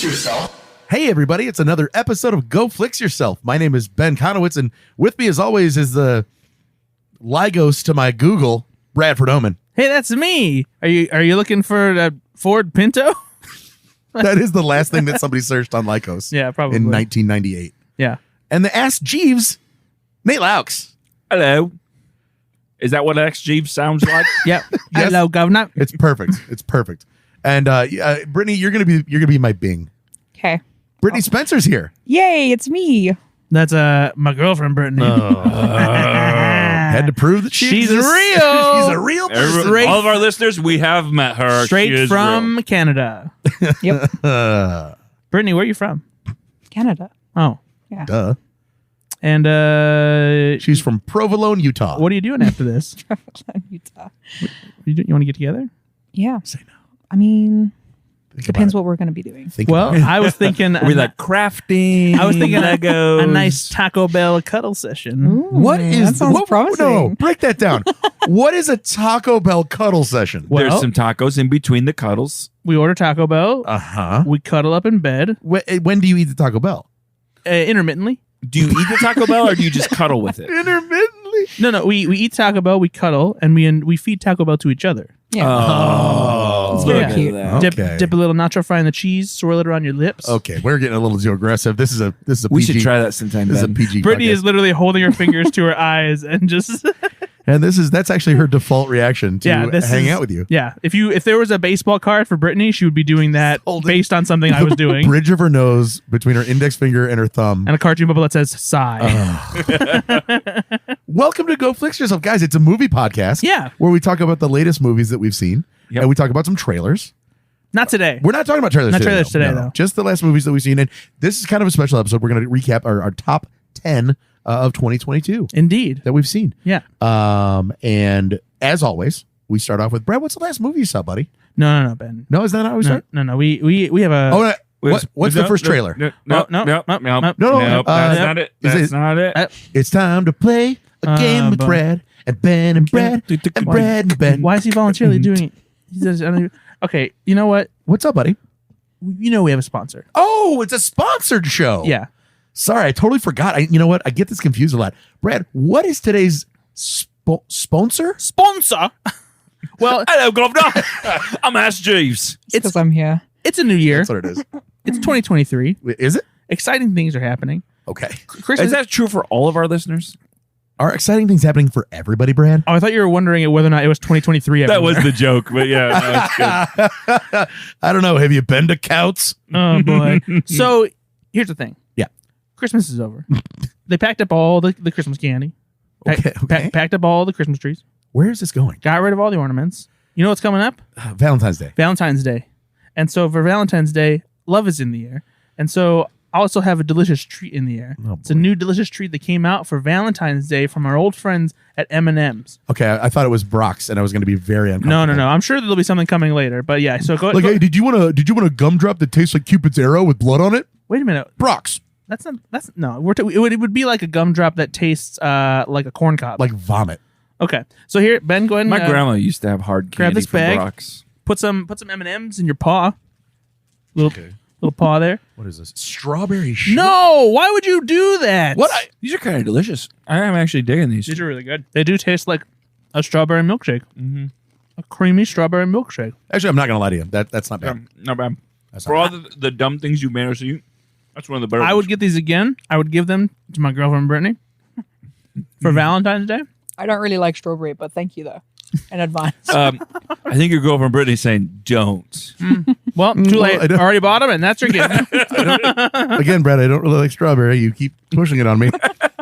Flix Yourself. Hey, everybody. It's another episode of Go Flix Yourself. My name is Ben Konowitz, and with me, as always, is the Lygos to my Google, Bradford Oman. Hey, that's me. Are you looking for a Ford Pinto? That is the last thing that somebody searched on Lycos. Yeah, probably. In 1998. Yeah. And the Ask Jeeves, Nate Loucks. Hello. Is that what X Jeeves sounds like? Yep. Yes. Hello, Governor. It's perfect. It's perfect. And Brittney, you're gonna be my Bing. Okay. Brittney Spencer's here. Yay, it's me. That's my girlfriend, Brittney. Had to prove that She's exists. real. She's a real person. Straight- All of our listeners, we have met her. She Straight is from real. Canada. Yep. Brittney, where are you from? Canada. Oh. Duh. And She's from Provolone, Utah. what are you doing after this? Utah. You want to get together? Yeah. Say no. I mean, Think depends about what we're going to be doing. it. Think Well, about it. I was thinking We like crafting. I was thinking Legos. a nice Taco Bell cuddle session. Ooh, What is that sounds promising. No, break that down. What is a Taco Bell cuddle session? Well- There's some tacos in between the cuddles. We order Taco Bell. Uh-huh. We cuddle up in bed When do you eat the Taco Bell? intermittently. Do you eat the Taco Bell or do you just cuddle with it? Intermittently. No. We eat Taco Bell. We cuddle, and we feed Taco Bell to each other. Yeah. Oh, It's very look at cute. that. Okay. Dip a little nacho fry in the cheese, swirl it around your lips. Okay, we're getting a little too aggressive. This is a We PG. should try that sometime. This is a Ben. PG. Brittany podcast. is literally holding her fingers to her eyes and just and that's actually her default reaction to hanging out with you. Yeah, if there was a baseball card for Brittany, she would be doing that Holding- based on something I was doing, Bridge of her nose between her index finger and her thumb. and a cartoon bubble that says sigh. Welcome to Go Flix Yourself, guys. It's a movie podcast. Yeah. where we talk about the latest movies that we've seen, Yep. and we talk about some trailers. Not today. We're not talking about trailers. Not today, trailers today, though. Just the last movies that we've seen, and this is kind of a special episode. We're going to recap our top 10 of 2022 Indeed. that we've seen. Yeah. And as always, we start off with Brad. What's the last movie you saw, buddy? No, Ben. No, is that how we start? No. We have a. Oh, no. What's the first trailer? No, No. that's Is not it. is That's it- not it. It's time to play a game with but- Brad and Ben and Brad and Brad and Ben. Why is he voluntarily doing it? He says, I don't even- okay, you know what? What's up, buddy? You know we have a sponsor. Oh, it's a sponsored show. Yeah. Sorry, I totally forgot. You know what? I get this confused a lot. Brad, what is today's sponsor? Sponsor. Well, Hello, Governor. I'm Ash Jeeves. It's because I'm here. it's a new year. That's what it is. It's 2023. Wait, is it? Exciting things are happening. Okay. Christmas. Is that true for all of our listeners? Are exciting things happening for everybody, Brad? Oh, I thought you were wondering whether or not it was 2023. That was everywhere. the joke, but yeah, that's good. I don't know. Have you been to Couts? Oh boy. So here's the thing. Yeah. Christmas is over. They packed up all the Christmas candy. Okay. Packed up all the Christmas trees. Where is this going? Got rid of all the ornaments. You know what's coming up? Valentine's Day. Valentine's Day. And so for Valentine's Day, love is in the air. And so I also have a delicious treat in the air. Oh, It's a new delicious treat that came out for Valentine's Day from our old friends at M&M's. Okay, I thought it was Brock's, and I was going to be very uncomfortable. No. I'm sure there'll be something coming later. But yeah, so go. Like, hey, did you want a gumdrop that tastes like Cupid's arrow with blood on it? Wait a minute. Brock's, That's no. It would be like a gumdrop that tastes like a corn cob. like vomit. Okay. So here, Ben, go ahead and My grandma used to have hard grab candy this from bag. Brock's. put some M&Ms in your paw. Little paw there. What is this? Strawberry shit. No, why would you do that? These are kind of delicious. I am actually digging these. These are really good. They do taste like a strawberry milkshake. Mm-hmm. A creamy strawberry milkshake. Actually, I'm not going to lie to you. That's not bad. Not bad. That's For not all the dumb things you made us eat, that's one of the better I ones. would get these again. I would give them to my girlfriend Brittney for Valentine's Day. I don't really like strawberry, but thank you, though, in advance. I think your girlfriend Brittany's saying don't. Well, too Well, late. I don't- Already bought them, and that's your gift. Again, Brad, I don't really like strawberry. You keep pushing it on me.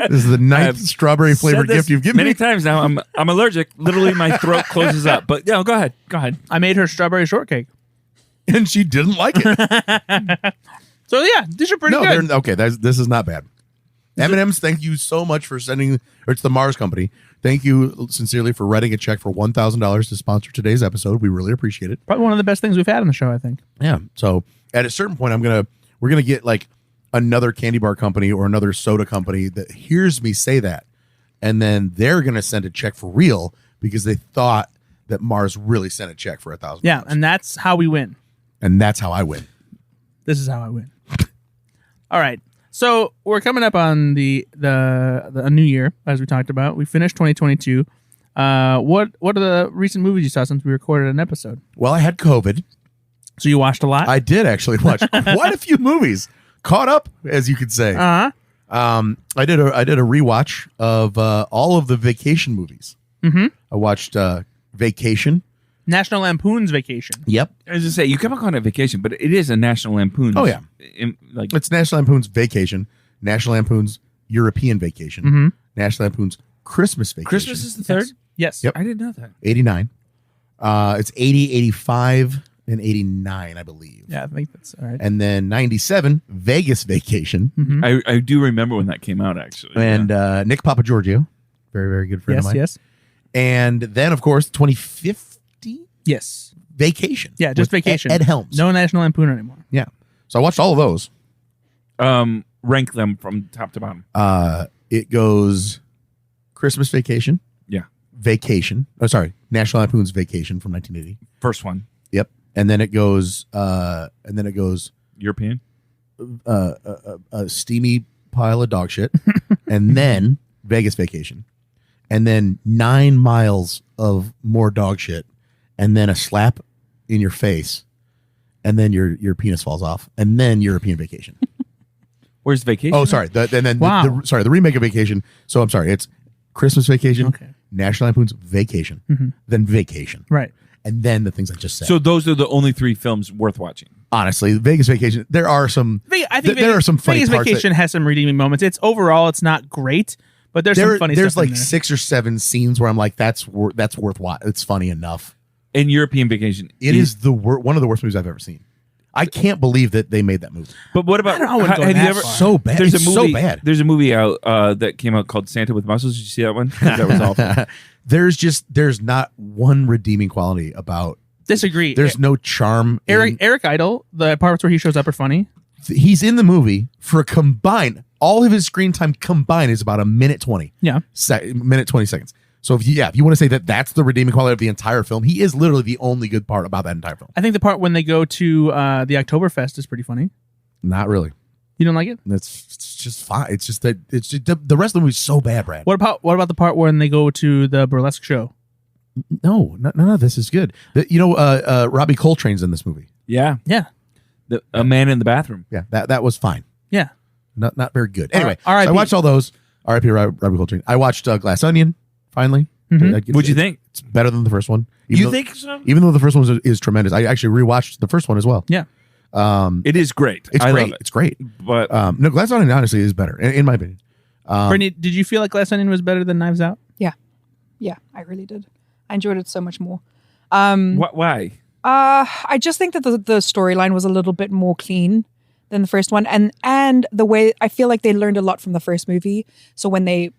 This is the ninth strawberry flavored Said this gift you've given many me. times now. I'm allergic. Literally, my throat closes up. But yeah, go ahead. Go ahead. I made her strawberry shortcake. And she didn't like it. So yeah, these are pretty No, good. they're okay. This is not bad. M&M's, thank you so much for sending, or it's the Mars Company. Thank you sincerely for writing a check for $1,000 to sponsor today's episode. We really appreciate it. Probably one of the best things we've had on the show, I think. Yeah. So at a certain point, we're gonna get like another candy bar company or another soda company that hears me say that, and then they're gonna send a check for real because they thought that Mars really sent a check for $1,000. Yeah, and that's how we win. And that's how I win. This is how I win. All right. So we're coming up on the new year, as we talked about. We finished 2022. What are the recent movies you saw since we recorded an episode? Well, I had COVID. So you watched a lot? I did actually watch quite a few movies. Caught up, as you could say. Uh-huh. I did a rewatch of all of the vacation movies. Mm-hmm. I watched Vacation. National Lampoon's Vacation. Yep. I was just say you come on a vacation, but it is a National Lampoon. Oh, yeah. Like It's National Lampoon's Vacation, National Lampoon's European Vacation, Mm-hmm. National Lampoon's Christmas Vacation. Christmas is the third. Yes. Yep. I didn't know that. 89. It's 80, 85, and 89, I believe. Yeah, I think that's all right. And then 97, Vegas Vacation. Mhm. I do remember when that came out, actually. And Nick Papagiorgio, very, very good friend of mine. Yes. And then, of course, 2050 Yes. Vacation. Yeah, just with Vacation. Ed Helms. No National Lampoon anymore. Yeah. So I watched all of those. Rank them from top to bottom. It goes Christmas Vacation. Yeah. Vacation. Oh, sorry. National Lampoon's Vacation from 1980. First one, Yep. And then it goes European. a steamy pile of dog shit. And then Vegas Vacation. And then 9 miles of more dog shit. And then a slap in your face. And then your penis falls off. And then European Vacation. Where's Vacation? Oh, sorry. Wow. The remake of Vacation. So I'm sorry. It's Christmas Vacation, Okay. National Lampoon's Vacation, then Vacation, Right. and then the things I just said. So those are the only 3 films worth watching. honestly, Vegas Vacation. There are some. I think there are some funny Vegas parts Vacation has some redeeming moments. It's not great, but there's some funny there's stuff. like in there. 6 or 7 scenes where I'm like, that's worth watching. It's funny enough. In European Vacation, It is one of the worst movies I've ever seen. I can't believe that they made that movie. But what about? I don't know, I wouldn't go have you that ever? far. So bad. There's It's a movie. so bad. There's a movie out that came out called Santa with Muscles. Did you see that one? 'Cause that was awful. There's not one redeeming quality about. Disagree. There's no charm. Eric Idle, the parts where he shows up are funny. He's in the movie for a combined. All of his screen time combined is about a minute 20. Yeah. Minute 20 seconds. So if you want to say that that's the redeeming quality of the entire film, he is literally the only good part about that entire film. I think the part when they go to the Oktoberfest is pretty funny. Not really. You don't like it? It's just fine. It's just that it's just the rest of the movie is so bad, Brad. What about the part when they go to the burlesque show? No, none of this is good. Robbie Coltrane's in this movie. Yeah, Yeah. A Man in the Bathroom. Yeah, that was fine. Yeah. Not very good. Anyway, so R.I.P. I watched all those. R.I.P. Robbie Coltrane. I watched Glass Onion. Finally, Mhm. What'd you think? It's better than the first one. You think so? Even though the first one is tremendous, I actually rewatched the first one as well. Yeah. It is great. It's I great. love it. It's great. But No, Glass Onion honestly is better, in my opinion. Brittney, did you feel like Glass Onion was better than Knives Out? Yeah, I really did. I enjoyed it so much more. why? I just think that the storyline was a little bit more clean than the first one, and the way I feel like they learned a lot from the first movie. So when they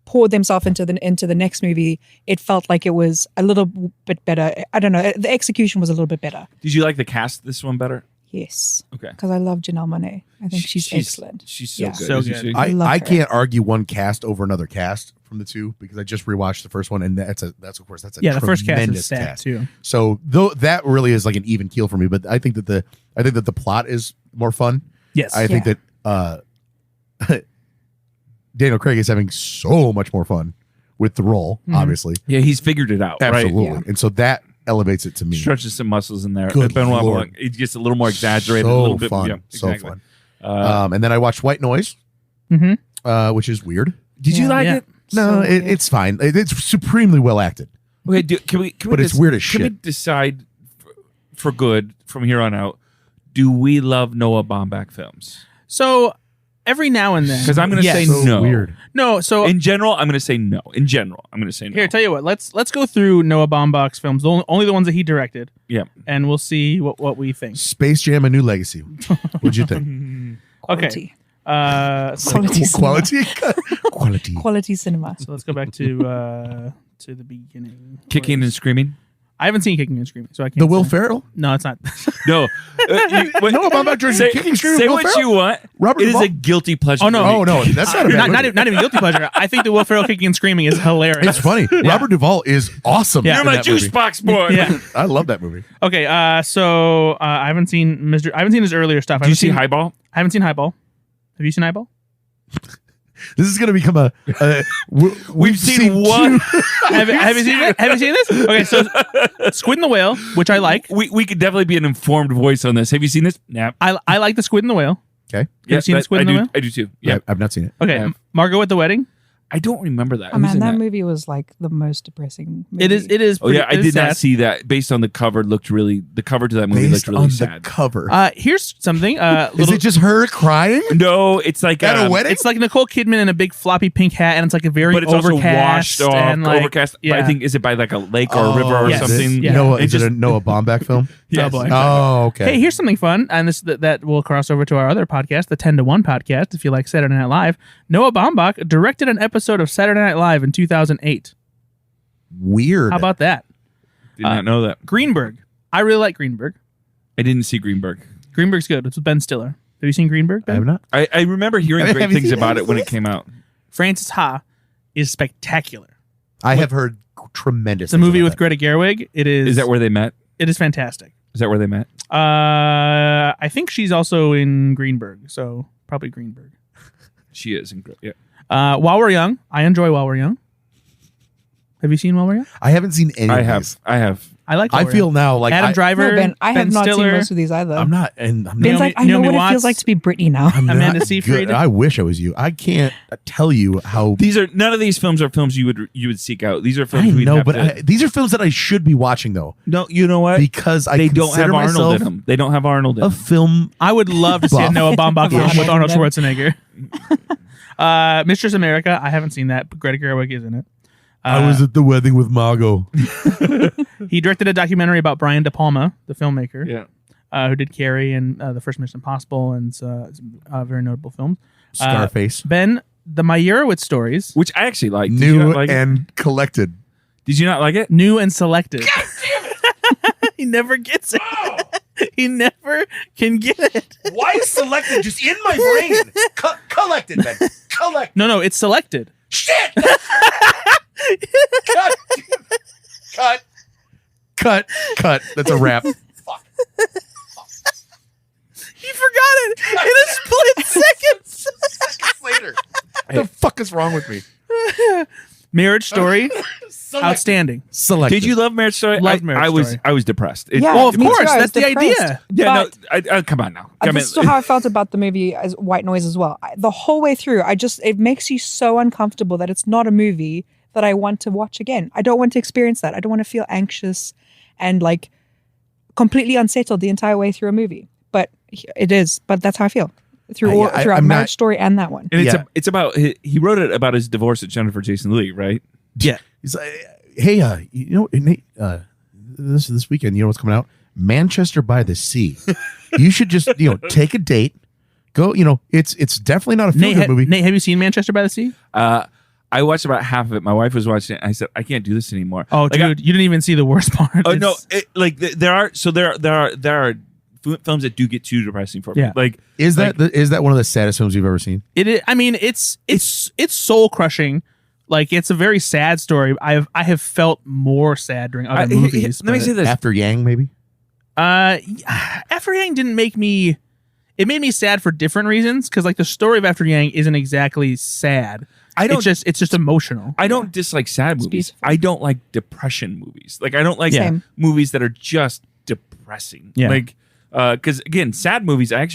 poured themselves into the next movie, it felt like it was a little bit better. I don't know. The execution was a little bit better. Did you like the cast this one better? Yes, Okay. because I love Janelle Monáe. I think she's excellent. She's so Yeah. good. So isn't good. she? I love I her. can't argue one cast over another cast from the two because I just rewatched the first one, and that's a Yeah, the first cast tremendous is sad too. So though that really is like an even keel for me, but I think that the plot is more fun. Yes. I think that Daniel Craig is having so much more fun with the role, obviously. Yeah, he's figured it out. Absolutely. Yeah. And so that elevates it to me. Stretches some muscles in there. Good Benoit Lord. Blanc, it gets a little more exaggerated, So a little bit. fun. Yeah, So exactly. fun. And then I watched White Noise, Mm-hmm. which is weird. Did you Yeah. like Yeah. it? No, So weird. it's fine. It's supremely well acted. Okay, can we But it's weird as Can we shit. decide for good from here on out? Do we love Noah Baumbach films? So every now and then, Because I'm going to say So no. weird. no. So In general, I'm going to say no. In general, I'm going to say no. here, tell you what. Let's go through Noah Baumbach's films, only the ones that he directed, Yeah. and we'll see what we think. Space Jam: A New Legacy. What'd you think? Quality. So Quality cinema. Quality. Quality. Quality cinema. let's go back to the beginning. Kicking and screaming. I haven't seen Kicking and Screaming, so I can't. The Will say. Ferrell? No, it's not. No. Noah Baumbach directed say, Kicking and Screaming say with Will what Ferrell? you want. Robert it is Duvall? a guilty pleasure. Oh, no. movie. Oh, no. That's not a bad movie. not even guilty pleasure. I think the Will Ferrell Kicking and Screaming is hilarious. It's funny. Robert Duvall is awesome. Yeah. You're in my that juice movie. box boy. Yeah. I love that movie. Okay. So I haven't seen I haven't seen his earlier stuff. Did you see Highball? I haven't seen Highball. Have you seen Highball? This is going to become a. We've seen one. have you seen it? Have you seen this? Okay, so Squid and the Whale, which I like. We could definitely be an informed voice on this. Have you seen this? Nah. I like the Squid and the Whale. Okay. You seen the Squid and the Whale? I do too. Yeah. I've not seen it. Okay, Yeah. Margot at the Wedding. I don't remember that. Oh Who's man, in that movie was like the most depressing movie. It is. Oh yeah, I it is did sad. not see that. Based on the cover, the cover to that movie Based looked really on sad. the cover. Here's something. Is it just her crying? No, it's like At a wedding? It's like Nicole Kidman in a big floppy pink hat, and it's like a very but it's also overcast washed off, and like, overcast. Yeah. I think is it by like a lake or a river or yes. something? Yeah. Noah, It is just- it a Noah Baumbach film? Yes. Oh, boy. Oh, okay. Hey, here's something fun, and this that will cross over to our other podcast, the 10 to 1 podcast, if you like Saturday Night Live. Noah Baumbach directed an episode of Saturday Night Live in 2008. Weird. How about that? Did not know that. Greenberg. I really like Greenberg. I didn't see Greenberg. Greenberg's good. It's with Ben Stiller. Have you seen Greenberg, I Ben? have not. I remember hearing Have great you things seen about any it when of it came out. Frances Ha is spectacular. I have heard tremendous. It's a movie with Greta Gerwig. It is. Is that where they met? It is fantastic. Is that where they met? I think she's also in Greenberg, so probably Greenberg. She is. Yeah. While We're Young. I enjoy While We're Young. Have you seen While We're Young? I haven't seen any. I of have. these. I have. I like. I While We're feel Young. now like Adam Driver. No, Ben, I have Ben not Stiller, seen most of these either. I'm not, and I'm Ben's not. like, I know Naomi what it Watts. feels like to be Brittney now. I'm Amanda not Seyfried. good. I wish I was you. I can't tell you how. These are none of these films are films you would seek out. These are films I we'd know, have but to, these are films that I should be watching though, no. You know what? because I They don't consider have Arnold myself in them. They don't have Arnold in a them. film. I would love to see a Buff. Noah Baumbach film with Yeah. Arnold Schwarzenegger. Mistress America. I haven't seen that, but Greta Gerwig is in it. I was at the wedding with Margot. He directed a documentary about Brian De Palma, the filmmaker, Yeah. who did Carrie and the first Mission Impossible and some very notable films. Scarface, Ben, the Meyerowitz stories, Which I actually like. Did you new not like it? and collected. Did you not like it? new and selected. He never gets it. He never can get it. Why is selected just in my brain? Collected, man. Collect. No, it's selected. Shit. Cut. That's a wrap. Fuck. He forgot it in a split second. Seconds later. What the fuck is wrong with me? Marriage Story, outstanding. Selected. Did you love Marriage Story? Loved Marriage Story. I was depressed. Yeah, Well, of me too. course, I that's was the depressed. idea. Yeah. But No. Come on now. Come this is how I felt about the movie as White Noise as well. The whole way through, it makes you so uncomfortable that it's not a movie that I want to watch again. I don't want to experience that. I don't want to feel anxious and like completely unsettled the entire way through a movie. But it is. But that's how I feel throughout I'm Marriage not- Story and that one. And Yeah. it's about he wrote it about his divorce with Jennifer Jason Leigh, right? Yeah. He's like, hey, you know, Nate, this weekend, you know what's coming out? Manchester by the Sea. You should just, take a date. Go, it's definitely not a feel-good movie. Nate, have you seen Manchester by the Sea? I watched about half of it. My wife was watching it. I said, I can't do this anymore. Oh, Like, dude, you didn't even see the worst part. Oh no! It's- There are films that do get too depressing for me. Yeah. Like Is that one of the saddest films you've ever seen? It is. I mean, it's soul crushing. Like it's a very sad story. I have felt more sad during other movies. Let me say this. After Yang, maybe? After Yang didn't make me. It made me sad for different reasons because like the story of After Yang isn't exactly sad. It's just emotional. I don't dislike sad movies. beautiful. I don't like depression movies. Like I don't like Same. movies that are just depressing. Yeah. Like because again, sad movies I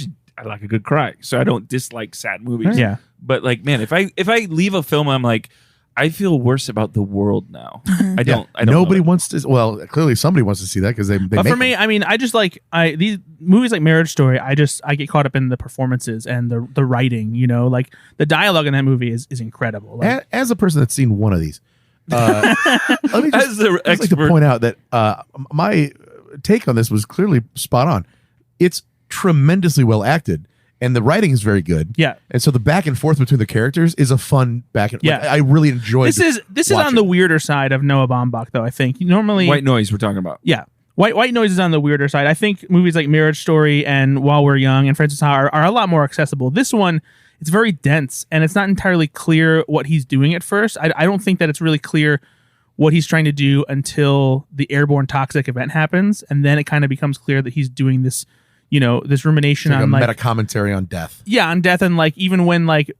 like a good cry, so I don't dislike sad movies. Yeah. But like, man, if I leave a film, I'm like, I feel worse about the world now. I don't. Nobody know. wants to. Well, clearly somebody wants to see that because they But make for me, them. I mean, I just like these movies like Marriage Story. I get caught up in the performances and the writing. Like the dialogue in that movie is incredible. Like, As a person that's seen one of these, let me As the just like to expert. point out that my take on this was clearly spot on. It's tremendously well acted, and the writing is very good. Yeah. And so the back and forth between the characters is a fun back and Yeah. like, I really enjoyed This is on the weirder side of Noah Baumbach, though. I think normally White Noise we're talking about. Yeah. White Noise is on the weirder side. I think movies like Marriage Story and While We're Young and Francis Ha are a lot more accessible. This one, it's very dense, and it's not entirely clear what he's doing at first. I don't think that it's really clear what he's trying to do until the airborne toxic event happens, and then it kind of becomes clear that he's doing this, this rumination like on a like meta commentary on death. Yeah, on death, and like even when like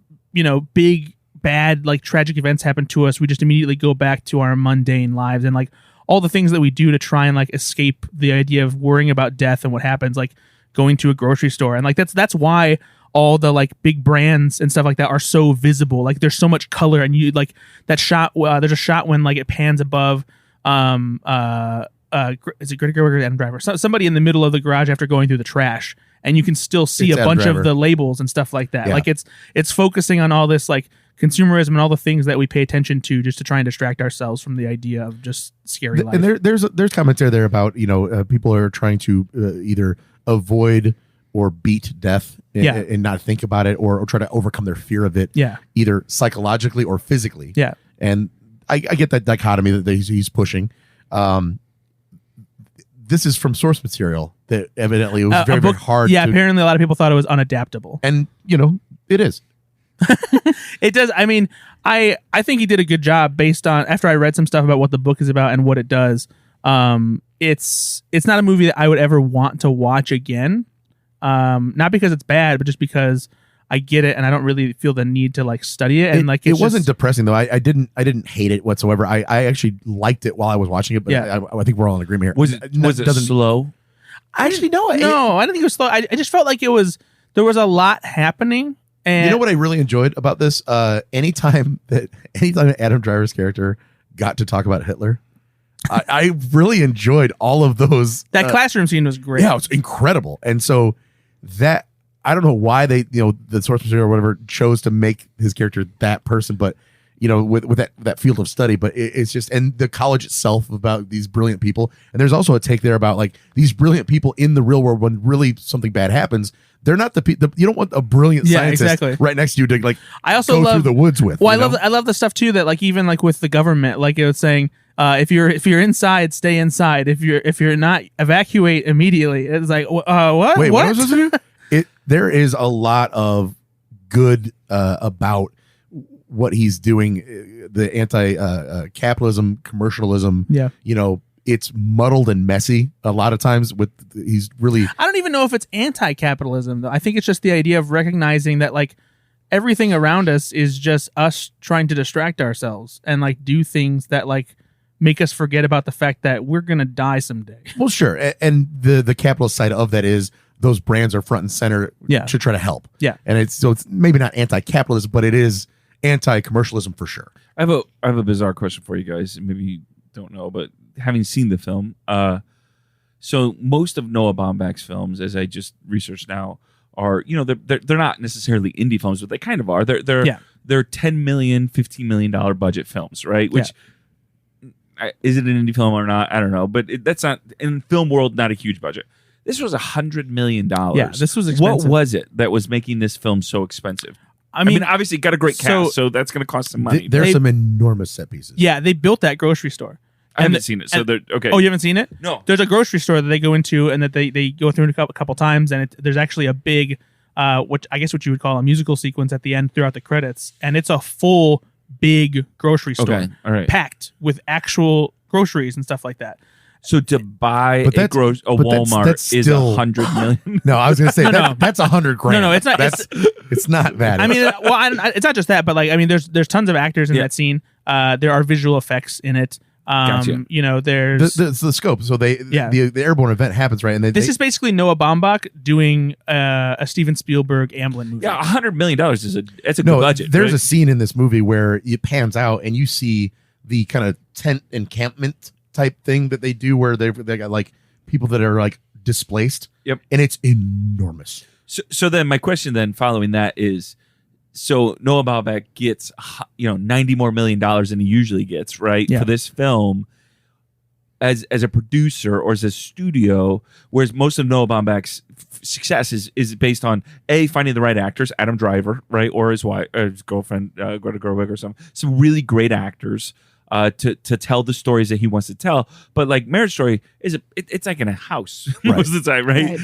big bad like tragic events happen to us, we just immediately go back to our mundane lives and like all the things that we do to try and like escape the idea of worrying about death and what happens, like going to a grocery store. And like that's why all the like big brands and stuff like that are so visible. Like there's so much color, and you like that shot. There's a shot when like it pans above. Is it Greta Gerwig or Adam Driver? Somebody in the middle of the garage after going through the trash, and you can still see It's a Adam bunch Driver. of the labels and stuff like that. Yeah. Like it's focusing on all this like consumerism and all the things that we pay attention to just to try and distract ourselves from the idea of just scary life. And there's commentary there about people are trying to either avoid or beat death and not think about it or try to overcome their fear of it. Yeah. Either psychologically or physically. Yeah. And I get that dichotomy that he's pushing. This is from source material that evidently it was very, very hard. Yeah, to, apparently a lot of people thought it was unadaptable. and it is. It does. I mean, I think he did a good job based on after I read some stuff about what the book is about and what it does. It's not a movie that I would ever want to watch again. Not because it's bad, but just because I get it and I don't really feel the need to like study it. And like it wasn't depressing though. I didn't hate it whatsoever. I actually liked it while I was watching it. But Yeah. I think we're all in agreement here. Was it slow? Actually no. No, I don't think it was slow. I just felt like there was a lot happening. And You know what I really enjoyed about this? Anytime Adam Driver's character got to talk about Hitler, I really enjoyed all of those. that classroom scene was great. Yeah, it was incredible. And so that I don't know why they, the source material or whatever chose to make his character that person, but with that field of study, but it's just, and the college itself about these brilliant people. And there's also a take there about like these brilliant people in the real world when really something bad happens. They're not you don't want a brilliant scientist exactly. right next to you to like I also go love through the woods with. Well, I love the stuff too that like even like with the government, like it was saying, if you're inside, stay inside. If you're not, evacuate immediately. It's like what? Wait, what was I supposed to do? There is a lot of good about what he's doing, the anti-capitalism, commercialism. Yeah. It's muddled and messy a lot of times he's really. I don't even know if it's anti-capitalism though. I think it's just the idea of recognizing that like everything around us is just us trying to distract ourselves and like do things that like make us forget about the fact that we're gonna die someday. Well, sure. And the capitalist side of that is those brands are front and center to try to help. Yeah. And it's maybe not anti-capitalism, but it is anti-commercialism for sure. I have a bizarre question for you guys. Maybe you don't know, but having seen the film, so most of Noah Baumbach's films, as I just researched now, are they're not necessarily indie films, but they kind of are. They're $10 million, $15 million budget films, right? Which is it an indie film or not? I don't know, but that's not in film world not a huge budget. This was $100 million. Yeah, this was expensive. What was it that was making this film so expensive? I mean, obviously, it got a great cast, so that's going to cost some money. There's some enormous set pieces. Yeah, they built that grocery store. I haven't seen it, so they're okay. Oh, you haven't seen it? No. There's a grocery store that they go into and that they go through a couple times, and there's actually a big, what you would call a musical sequence at the end throughout the credits, and it's a full big grocery store, Okay, all right. packed with actual groceries and stuff like that. So to buy But a that's Walmart is still- $100 million. No, I was going to say No. that's $100 grand. No, it's not. It's not bad. I mean, it's not just that, but like, I mean, there's tons of actors in that scene. There are visual effects in it. Gotcha. There's the scope. So the airborne event happens, right? And this is basically Noah Baumbach doing a Steven Spielberg Amblin movie. Yeah, $100 million is a good budget. There's right? a scene in this movie where it pans out and you see the kind of tent encampment type thing that they do where they got like people that are like displaced. Yep. And it's enormous. So then my question then following that is, so Noah Baumbach gets $90 more million than he usually gets, right, for this film. as a producer or as a studio, whereas most of Noah Baumbach's success is based on finding the right actors, Adam Driver, right, or his wife, or his girlfriend, Greta Gerwig, or some really great actors to tell the stories that he wants to tell. But like Marriage Story it's like in a house most of the time, right?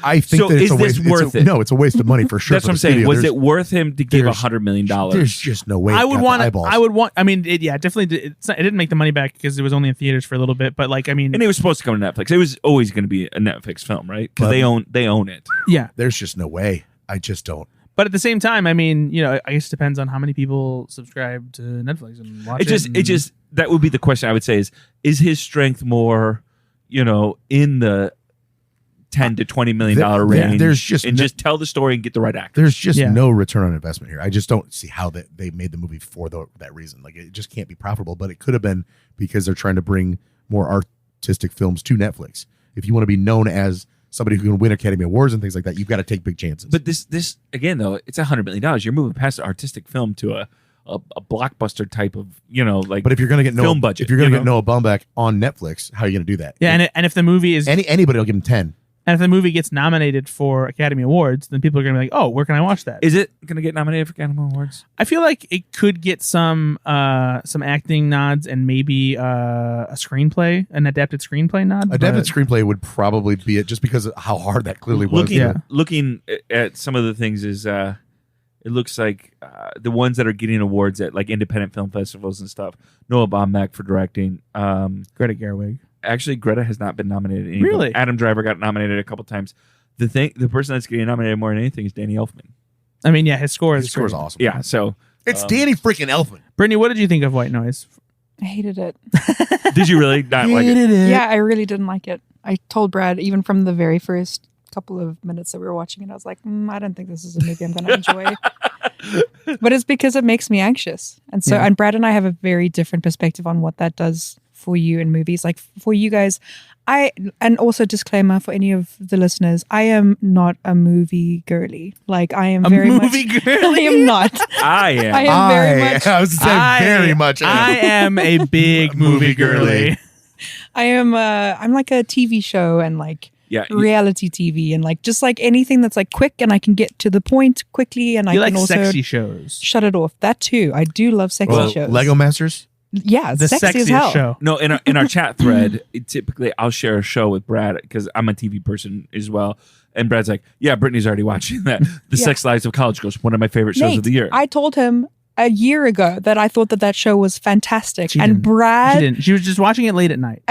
I think so that it's is a waste. this worth it? No, it's a waste of money for sure. That's for what I'm the saying. studio. Was it worth him to give $100 million? There's just no way. I would want. eyeballs. I would want. I mean, it definitely. It didn't make the money back because it was only in theaters for a little bit. But like, I mean, And it was supposed to come to Netflix. It was always going to be a Netflix film, right? Because But- they own it. yeah. There's just no way. I just don't. But at the same time, I mean, I guess it depends on how many people subscribe to Netflix and watch it. It just that would be the question I would say is his strength more, in the $10 to $20 million range? There's just just tell the story and get the right actor. There's just Yeah. no return on investment here. I just don't see how they made the movie for that reason. Like, it just can't be profitable. But it could have been because they're trying to bring more artistic films to Netflix. If you want to be known as somebody who can win Academy Awards and things like that, you've got to take big chances. But this again though, it's $100 million. You're moving past an artistic film to a blockbuster type of But if you're going to get film budget, if you're going to get Noah Baumbach on Netflix, how are you going to do that? Yeah, and if the movie is Anybody will give him 10. and if the movie gets nominated for Academy Awards, then people are going to be like, "Oh, where can I watch that?" is it going to get nominated for Academy Awards? I feel like it could get some acting nods and maybe a screenplay, an adapted screenplay nod. Adapted but- screenplay would probably be it, just because of how hard that clearly was. Looking at some of the things is it looks like the ones that are getting awards at like independent film festivals and stuff. Noah Baumbach for directing. Greta Gerwig. Actually, Greta has not been nominated. Anymore. Really? Adam Driver got nominated a couple times. The person that's getting nominated more than anything is Danny Elfman. I mean, yeah, his score His is score's great. awesome. Yeah, so It's Danny freaking Elfman. Brittney, what did you think of White Noise? I hated it. did you really not like it? Yeah, I really didn't like it. I told Brad even from the very first couple of minutes that we were watching it, I was like, I don't think this is a movie I'm going to enjoy. But it's because it makes me anxious. And so, Yeah. and Brad and I have a very different perspective on what that does for you in movies. Like for you guys, and also disclaimer for any of the listeners, I am not a movie girly. Like I am very movie much. girly? I am not. I am. I am very much. I was saying very much. I am a big movie girly. I am. I'm like a TV show and like Yeah, reality TV and like just like anything that's like quick and I can get to the point quickly and I You can like also sexy shows? shut it off. That too. I do love sexy Well, shows. Lego Masters. Yeah, The sexy as sexiest hell. show. No, in our chat thread, typically I'll share a show with Brad because I'm a TV person as well. And Brad's like, "Yeah, Brittany's already watching that. The Yeah. Sex Lives of College Girls, one of my favorite shows Nate, of the year." I told him a year ago that I thought that show was fantastic, She and didn't. She Brad didn't. She was just watching it late at night.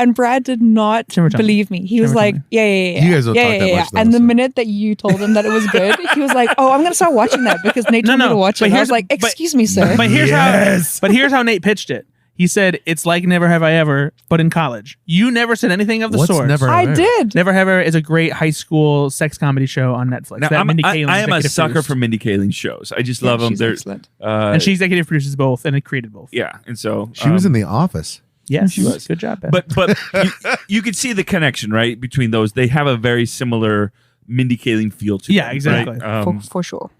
did not Timber Time. believe me. He was Timber like, Time. yeah. You guys don't talk that much, though, And the so. minute that you told him that it was good, he was like, oh, I'm going to start watching that because Nate told me to watch but it. And I here's- was like, but- excuse me, sir. But here's Yes. here's how Nate pitched it. He said it's like Never Have I Ever, but in college. You never said anything of the What's sort. Never Have I I Ever? did. Never Have I Ever is a great high school sex comedy show on Netflix. Now, that Mindy I Kaling am a executive sucker produced. for Mindy Kaling's shows. I just Yeah, love them. she's They're excellent. and she executive produces both, and it created both. yeah, and so She was in The Office. Yes, She was. Good job, Beth. but you could see the connection right between those. They have a very similar Mindy Kaling feel to Yeah, them, exactly. right? For sure.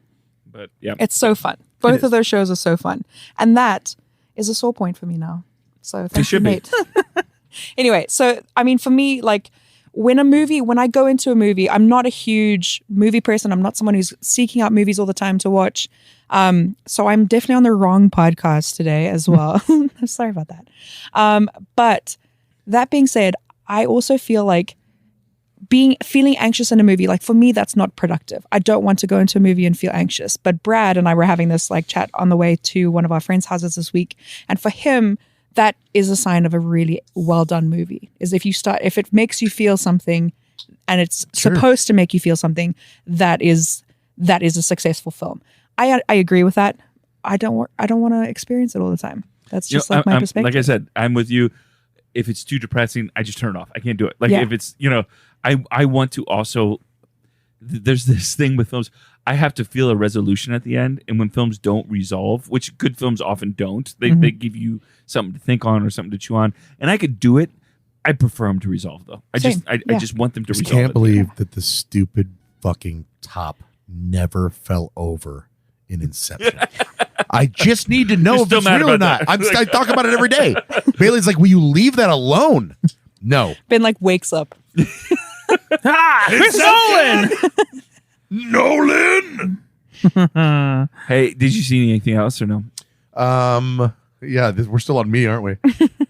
But yeah, It's so fun. Both is. of those shows are so fun. And that is a sore point for me now. So thank you, should be. Nate. Anyway, so I mean, for me, like when I go into a movie, I'm not a huge movie person. I'm not someone who's seeking out movies all the time to watch. So I'm definitely on the wrong podcast today as well. I'm sorry about that. But that being said, I also feel like feeling anxious in a movie, like for me, that's not productive. I don't want to go into a movie and feel anxious. But Brad and I were having this like chat on the way to one of our friends' houses this week. And for him, that is a sign of a really well done movie. Is if it makes you feel something and it's Sure. supposed to make you feel something, that is a successful film. I agree with that. I don't want to experience it all the time. That's just like my perspective. Like I said, I'm with you. If it's too depressing, I just turn it off. I can't do it. Like Yeah. if it's I want to also. There's this thing with films. I have to feel a resolution at the end, and when films don't resolve, which good films often don't, they give you something to think on or something to chew on. And I could do it. I prefer them to resolve though. I Same. just want them to I resolve. can't it. believe that the stupid fucking top never fell over in Inception. I just need to know You're if still it's mad real or about not. that. I talk about it every day. Bailey's like, will you leave that alone? No. Ben like wakes up. Chris Nolan. Nolan. Hey, did you see anything else or no? Yeah, we're still on me, aren't we?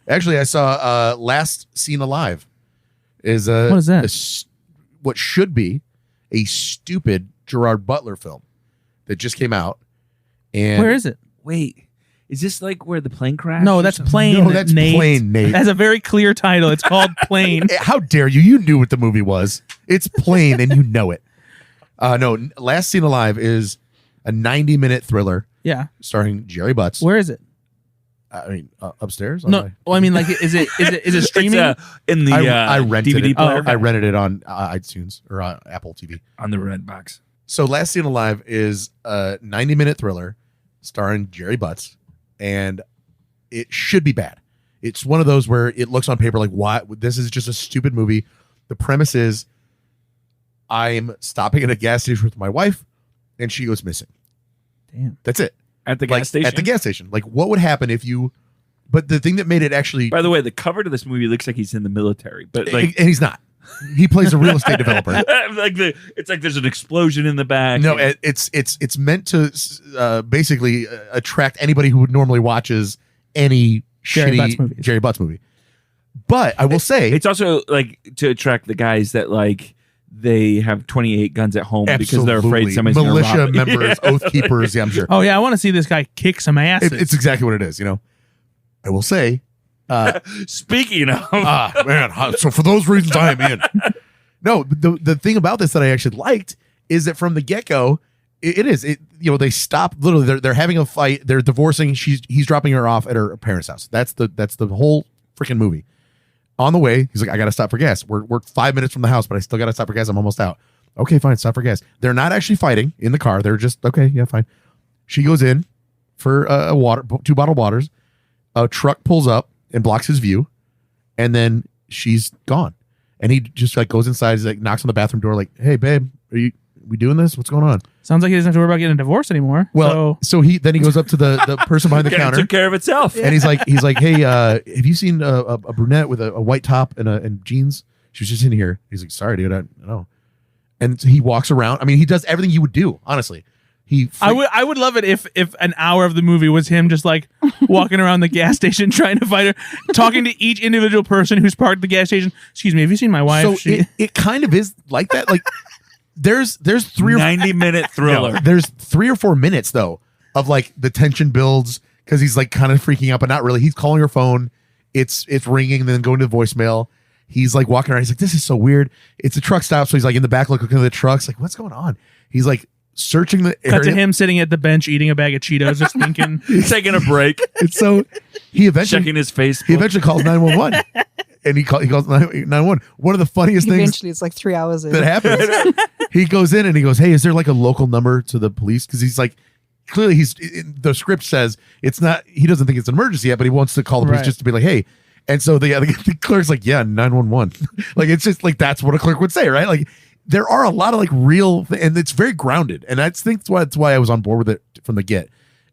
Actually, I saw Last Seen Alive. What is that? What should be a stupid Gerard Butler film that just came out. And Where is it? Wait, is this like where the plane crashed? No, that's Plane. No, that's Nate. Plane, Nate. That's a very clear title. It's called Plane. How dare you? You knew what the movie was. It's Plane, and you know it. No, Last Seen Alive is a 90-minute thriller Yeah. starring Jerry Butts. Where is it? I mean, upstairs. No. Well, I mean, like, is it streaming? In the I rented DVD it. player. I rented it on iTunes or Apple TV. On the red box. So Last Seen Alive is a 90-minute thriller starring Jerry Butts, and it should be bad. It's one of those where it looks on paper like, why? This is just a stupid movie. The premise is I'm stopping at a gas station with my wife, and she goes missing. Damn. That's it. At the gas station? At the gas station. Like, what would happen if you... But the thing that made it actually... By the way, the cover to this movie looks like he's in the military, but like... And he's not. He plays a real estate developer. It's like there's an explosion in the back. No, it's meant to basically attract anybody who normally watches any Jerry Butts shitty movies. Jerry Butts movie. But I will say... It's also like to attract the guys that like... They have 28 guns at home because they're afraid somebody's going to rob militia it. members, oath keepers. Yeah, I'm sure. Oh yeah, I want to see this guy kick some asses. It's exactly what it is. You know, I will say. Speaking of, Man, so for those reasons, I am in. No, the thing about this that I actually liked is that from the get go, they stop literally. They're having a fight. They're divorcing. He's dropping her off at her parents' house. That's the whole freaking movie. On the way, he's like, I got to stop for gas. We're 5 minutes from the house, but I still got to stop for gas. I'm almost out. Okay, fine. Stop for gas. They're not actually fighting in the car. They're just, okay, yeah, fine. She goes in for a water, 2 bottled waters. A truck pulls up and blocks his view. And then she's gone. And he just like goes inside. He's like, knocks on the bathroom door like, hey, babe, we doing this? What's going on? Sounds like he doesn't have to worry about getting a divorce anymore. Well, so he goes up to the person behind the counter. took care of itself. And he's like, hey, have you seen a brunette with a white top and jeans? She was just in here. He's like, sorry, dude, I know. And so he walks around. I mean, he does everything you would do, honestly. I would love it if an hour of the movie was him just like walking around the gas station trying to find her, talking to each individual person who's parked at the gas station. Excuse me, have you seen my wife? So it kind of is like that. Like there's 3 or 90-minute thriller. No, there's 3 or 4 minutes though of like the tension builds because he's like kind of freaking out, but not really. He's calling her phone. It's ringing and then going to voicemail. He's like walking around. He's like, this is so weird. It's a truck stop. So he's like in the back looking at the trucks. Like, what's going on? He's like searching the area. Cut to him sitting at the bench eating a bag of Cheetos, just thinking. He's taking a break. And so he eventually checking his face. He eventually calls 911. And he calls 911. One of the funniest things Eventually, it's like 3 hours in. that happens. He goes in and he goes, hey, is there like a local number to the police? Because he's like, clearly the script says it's not, he doesn't think it's an emergency yet, but he wants to call the police Right. just to be like, hey. And so the clerk's like, yeah, 911. Like, it's just like, that's what a clerk would say, right? Like, there are a lot of like real, and it's very grounded. And I think that's why I was on board with it from the get.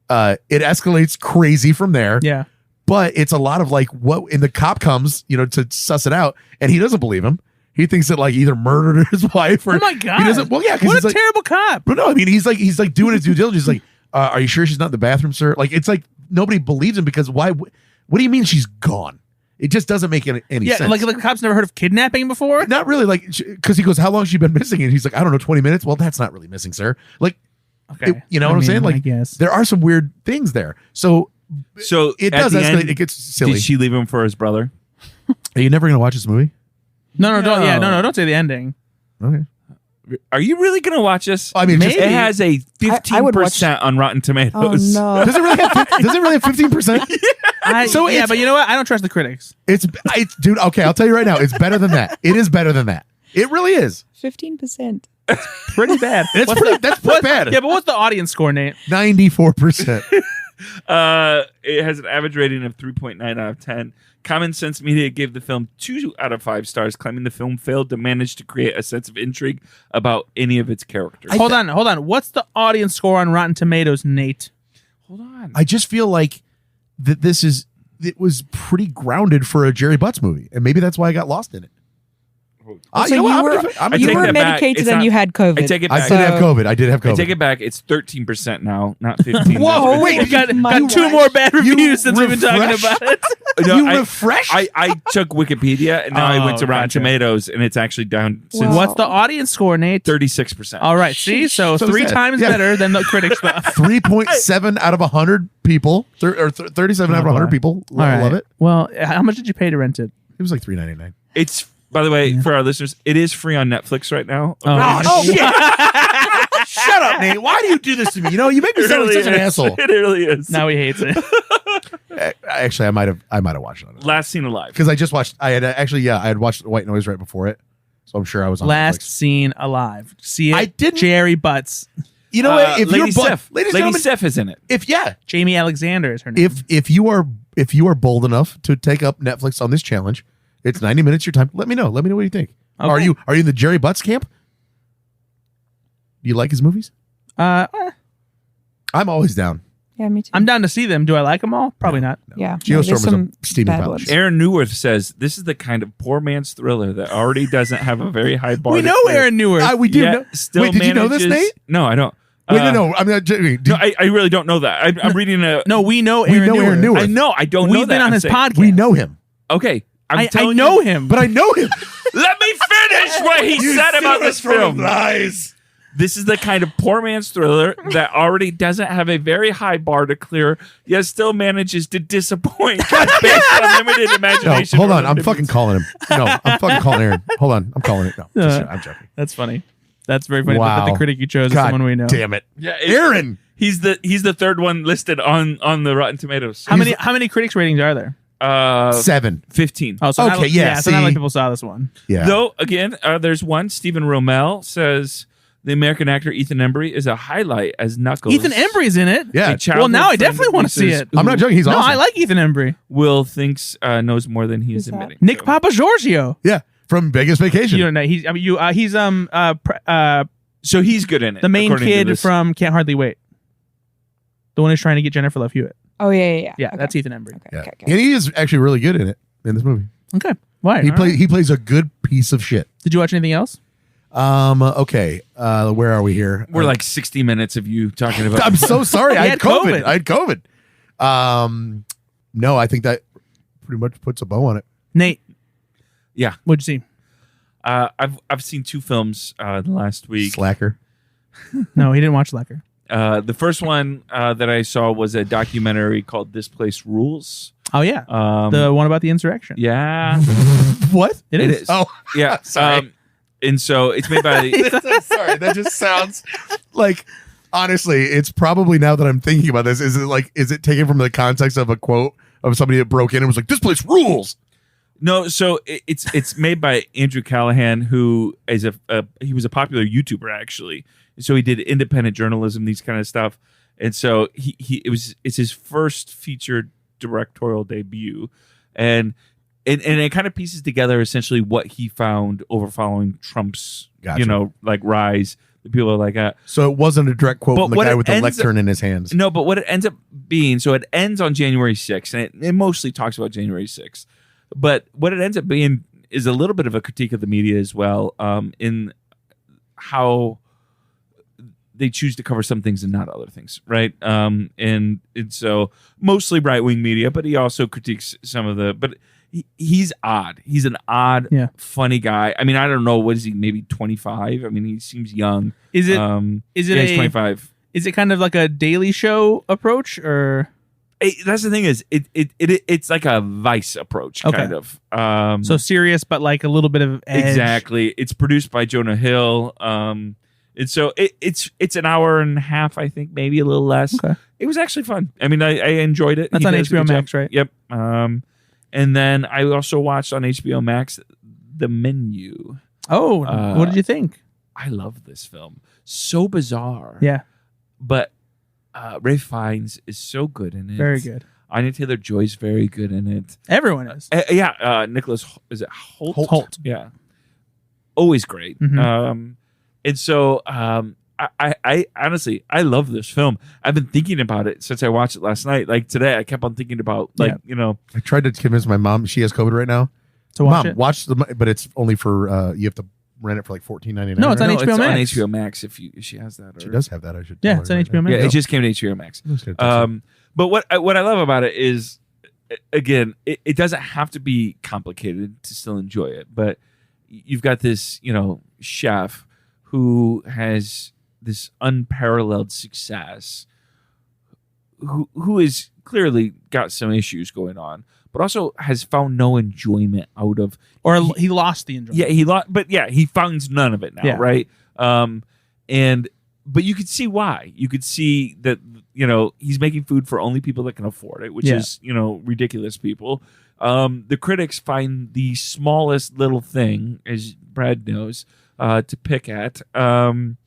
It escalates crazy from there. Yeah. But it's a lot of like and the cop comes, to suss it out, and he doesn't believe him. He thinks that like either murdered his wife or Oh my God. he doesn't. Well, yeah, because What he's a like, terrible cop. but no, I mean he's like doing his due diligence. Like, are you sure she's not in the bathroom, sir? Like, it's like nobody believes him because why? What do you mean she's gone? It just doesn't make any Yeah, sense. like the cops never heard of kidnapping before. Not really, like, because he goes, how long has she been missing? And he's like, I don't know, 20 minutes. Well, that's not really missing, sir. Like, Okay. you know what I'm saying? Like, I guess. there are some weird things there. So it at does the escalate. end, It gets silly. Did she leave him for his brother? Are you never going to watch this movie? No, don't say the ending. Okay. Are you really going to watch this? I mean, Maybe. It has a I would watch- 15% on Rotten Tomatoes. Oh no! does it really have 15%? So yeah, it's- but you know what? I don't trust the critics. It's dude. Okay, I'll tell you right now. It's better than that. It is better than that. It really is. 15%. Pretty bad. That's pretty bad. Yeah, but what's the audience score, Nate? 94%. It has an average rating of 3.9 out of 10. Common Sense Media gave the film 2 out of 5 stars, claiming the film failed to manage to create a sense of intrigue about any of its characters. Hold on. What's the audience score on Rotten Tomatoes, Nate? Hold on. I just feel like that this is it was pretty grounded for a Jerry Butts movie, and maybe that's why I got lost in it. So you were medicated and you had COVID. I take it I back. did have COVID. I did have COVID. I take it back. It's 13% now, not 15. Whoa, wait, We got two more bad reviews since we've been talking refreshed? about it. No, you I- refreshed? I took Wikipedia and now I went to Rotten gotcha. Tomatoes and it's actually down since Wow. What's the audience score, Nate? 36%. All right, see? So So 3 sad. times Yeah. better than the critic stuff. 3.7 out of 100 people, or 37 out of 100 people All right. love it. Well, how much did you pay to rent it? It was like $3.99. It's, by the way, for our listeners, it is free on Netflix right now. Oh, shit! Shut up, Nate. Why do you do this to me? You know, you make me sound like such an asshole. It really is. Now he hates it. Actually, I might have watched it Last Seen Alive. because I just watched. I had watched White Noise right before it, so I'm sure I was on Last Netflix. Seen Alive. See it? I didn't- Jerry Butts. You know what? If Lady you're Sif. ladies and Lady gentlemen, Sif is in it. Jamie Alexander is her name. if you are bold enough to take up Netflix on this challenge, it's 90 minutes your time. Let me know. Let me know what you think. Okay. Are you in the Jerry Butts camp? Do you like his movies? I'm always down. Yeah, me too. I'm down to see them. Do I like them all? Probably not. Yeah. Geostorm there's was a some steaming bad pile of ones. shit. Aaron Newworth says this is the kind of poor man's thriller that already doesn't have a very high bar. We to know clear. Aaron Newworth. We do Yet know. still Wait, did you know this, manages- Nate? No, I don't. Wait, no. I'm not. No, I really don't know that. I'm reading a. No, we know We Aaron know Newworth. Aaron Newworth. I know. I don't know We've that. been on I'm his saying- podcast. We know him, Okay, I telling know you- him. but I know him. Let me finish what he said about this film. Lies. This is the kind of poor man's thriller that already doesn't have a very high bar to clear, yet still manages to disappoint based on limited No, imagination. hold or on. I'm limited fucking calling him. No, I'm fucking calling Aaron. Hold on. I'm calling it. No, I'm joking. That's funny. That's very funny. But Wow. the critic you chose is God someone we know. damn it. Yeah, Aaron. He's the third one listed on the Rotten Tomatoes. How many critics ratings are there? 7. 15. Oh, so Okay, yeah, So not see? many people saw this one. Yeah. Though again, there's one. Stephen Rommel says the American actor Ethan Embry is a highlight as Knuckles. Ethan Embry's in it. Yeah. A childhood Well, now I friend definitely of want to see Lisa's it. I'm not joking. He's No, awesome. I like Ethan Embry. Will thinks knows more than he is Who's that? admitting. Nick So- Papagiorgio. Yeah. From Vegas Vacation. You don't know. He's So he's good in it. the main according to kid this. from Can't Hardly Wait. The one who's trying to get Jennifer Love Hewitt. Oh, yeah. Yeah, Okay. that's Ethan Embry. Okay, Yeah. okay. And he is actually really good in it, in this movie. Okay. Why? He plays a good piece of shit. Did you watch anything else? Okay. Where are we here? We're like 60 minutes of you talking about. I'm so sorry. I He had had COVID. COVID. I had COVID. No, I think that pretty much puts a bow on it. Nate, Yeah, what'd you see? I've seen 2 films the last week. Slacker. No, he didn't watch Lecker. The first one that I saw was a documentary called "This Place Rules." Oh yeah, Um, the one about the insurrection. yeah, What? It is. Oh, yeah. Sorry. And so it's made by. I'm sorry. That just sounds like. Honestly, it's probably now that I'm thinking about this. Is it taken from the context of a quote of somebody that broke in and was like, "This place rules"? No, so it's made by Andrew Callahan, who is he was a popular YouTuber actually. So he did independent journalism, these kind of stuff, and so it's his first featured directorial debut, and it kind of pieces together essentially what he found over following Trump's Gotcha. rise. The people are like, So it wasn't a direct quote But from the what guy it with the ends lectern in his hands. no, but what it ends up being, so it ends on January 6th, and it mostly talks about January 6th. But what it ends up being is a little bit of a critique of the media as well, in how they choose to cover some things and not other things, right? And so mostly right wing media, but he also critiques some of the. But he's odd. He's an odd, Yeah. funny guy. I mean, I don't know. What is he? Maybe 25. I mean, he seems young. Is it? Is it he's a? 25. Is it kind of like a Daily Show approach, or That's the thing is it's like a Vice approach Okay. kind of. so serious, but like a little bit of edge? exactly. It's produced by Jonah Hill. And so it's an hour and a half, I think, maybe a little less. Okay. It was actually fun. I mean, I enjoyed it. That's He on does a HBO good Max, job. right? Yep. And then I also watched on HBO Max The Menu. Oh, what did you think? I love this film. So bizarre. Yeah, But Ray Fiennes is so good in it. very good. Anya Taylor-Joy's very good in it. Everyone is. Nicholas, is it Holt? Holt. Yeah. Always great. Mhm. And so I honestly, I love this film. I've been thinking about it since I watched it last night. Like today, I kept on thinking about Yeah. I tried to convince my mom. She has COVID right now. To watch Mom, it. watch but it's only for you have to rent it for like $14.99. No, it's on right? HBO Max. on HBO Max if she has that. Or, She does have that. I should. Yeah, tell it's her on right HBO now. Max. Yeah, it just came to HBO Max. I'm just gonna text her. But what I love about it is, again, it doesn't have to be complicated to still enjoy it. But you've got this, chef who has this unparalleled success, who is clearly got some issues going on, but also has found no enjoyment out of. Or he lost the enjoyment. Yeah, he lost, but yeah, he finds none of it now, Yeah. right? But you could see why. You could see that he's making food for only people that can afford it, which Yeah. is ridiculous people. The critics find the smallest little thing, as Brad knows, to pick at, and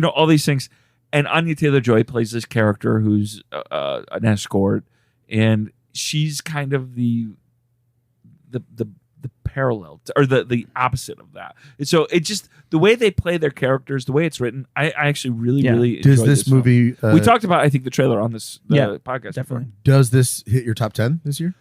all these things. And Anya Taylor-Joy plays this character who's an escort, and she's kind of the parallel or the opposite of that. And so it just the way they play their characters, the way it's written, I actually really Does enjoyed this film. movie? We talked about, I think, the trailer on this podcast. Definitely. Does this hit your top 10 this year?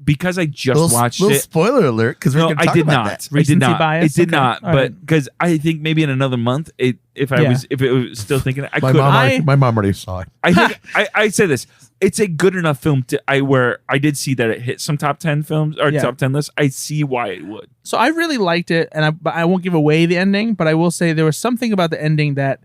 Because I just watched little it. spoiler alert, because No, I did not. That. I did not. bias? It did Okay. not. All But right. because I think maybe in another month, if it was still thinking, I My could. mom, my mom already saw it. I think I say this. It's a good enough film where I did see that it hit some top 10 films or Yeah. top 10 lists. I see why it would. So I really liked it, and I won't give away the ending, but I will say there was something about the ending that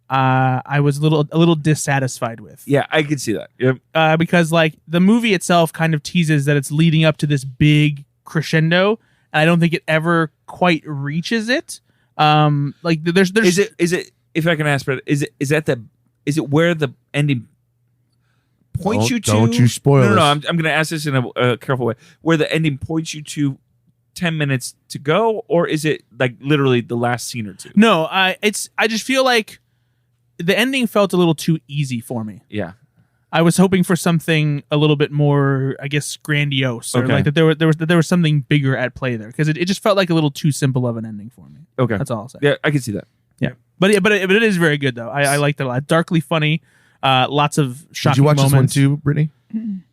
I was a little dissatisfied with. Yeah, I could see that. Yep. Because like the movie itself kind of teases that it's leading up to this big crescendo, and I don't think it ever quite reaches it. Like there's Is it if I can ask, Brett, is it where the ending points you to? Don't you spoil No, this. I'm going to ask this in a careful way. Where the ending points you to 10 minutes to go, or is it like literally the last scene or two? No, I just feel like the ending felt a little too easy for me. Yeah. I was hoping for something a little bit more, I guess, grandiose, or Okay. like that there was something bigger at play there, because it just felt like a little too simple of an ending for me. Okay. That's all I'll say. Yeah, I can see that. Yeah. But it is very good though. I liked it a lot. Darkly funny. Lots of shocking Did you watch moments. this one too, Brittany?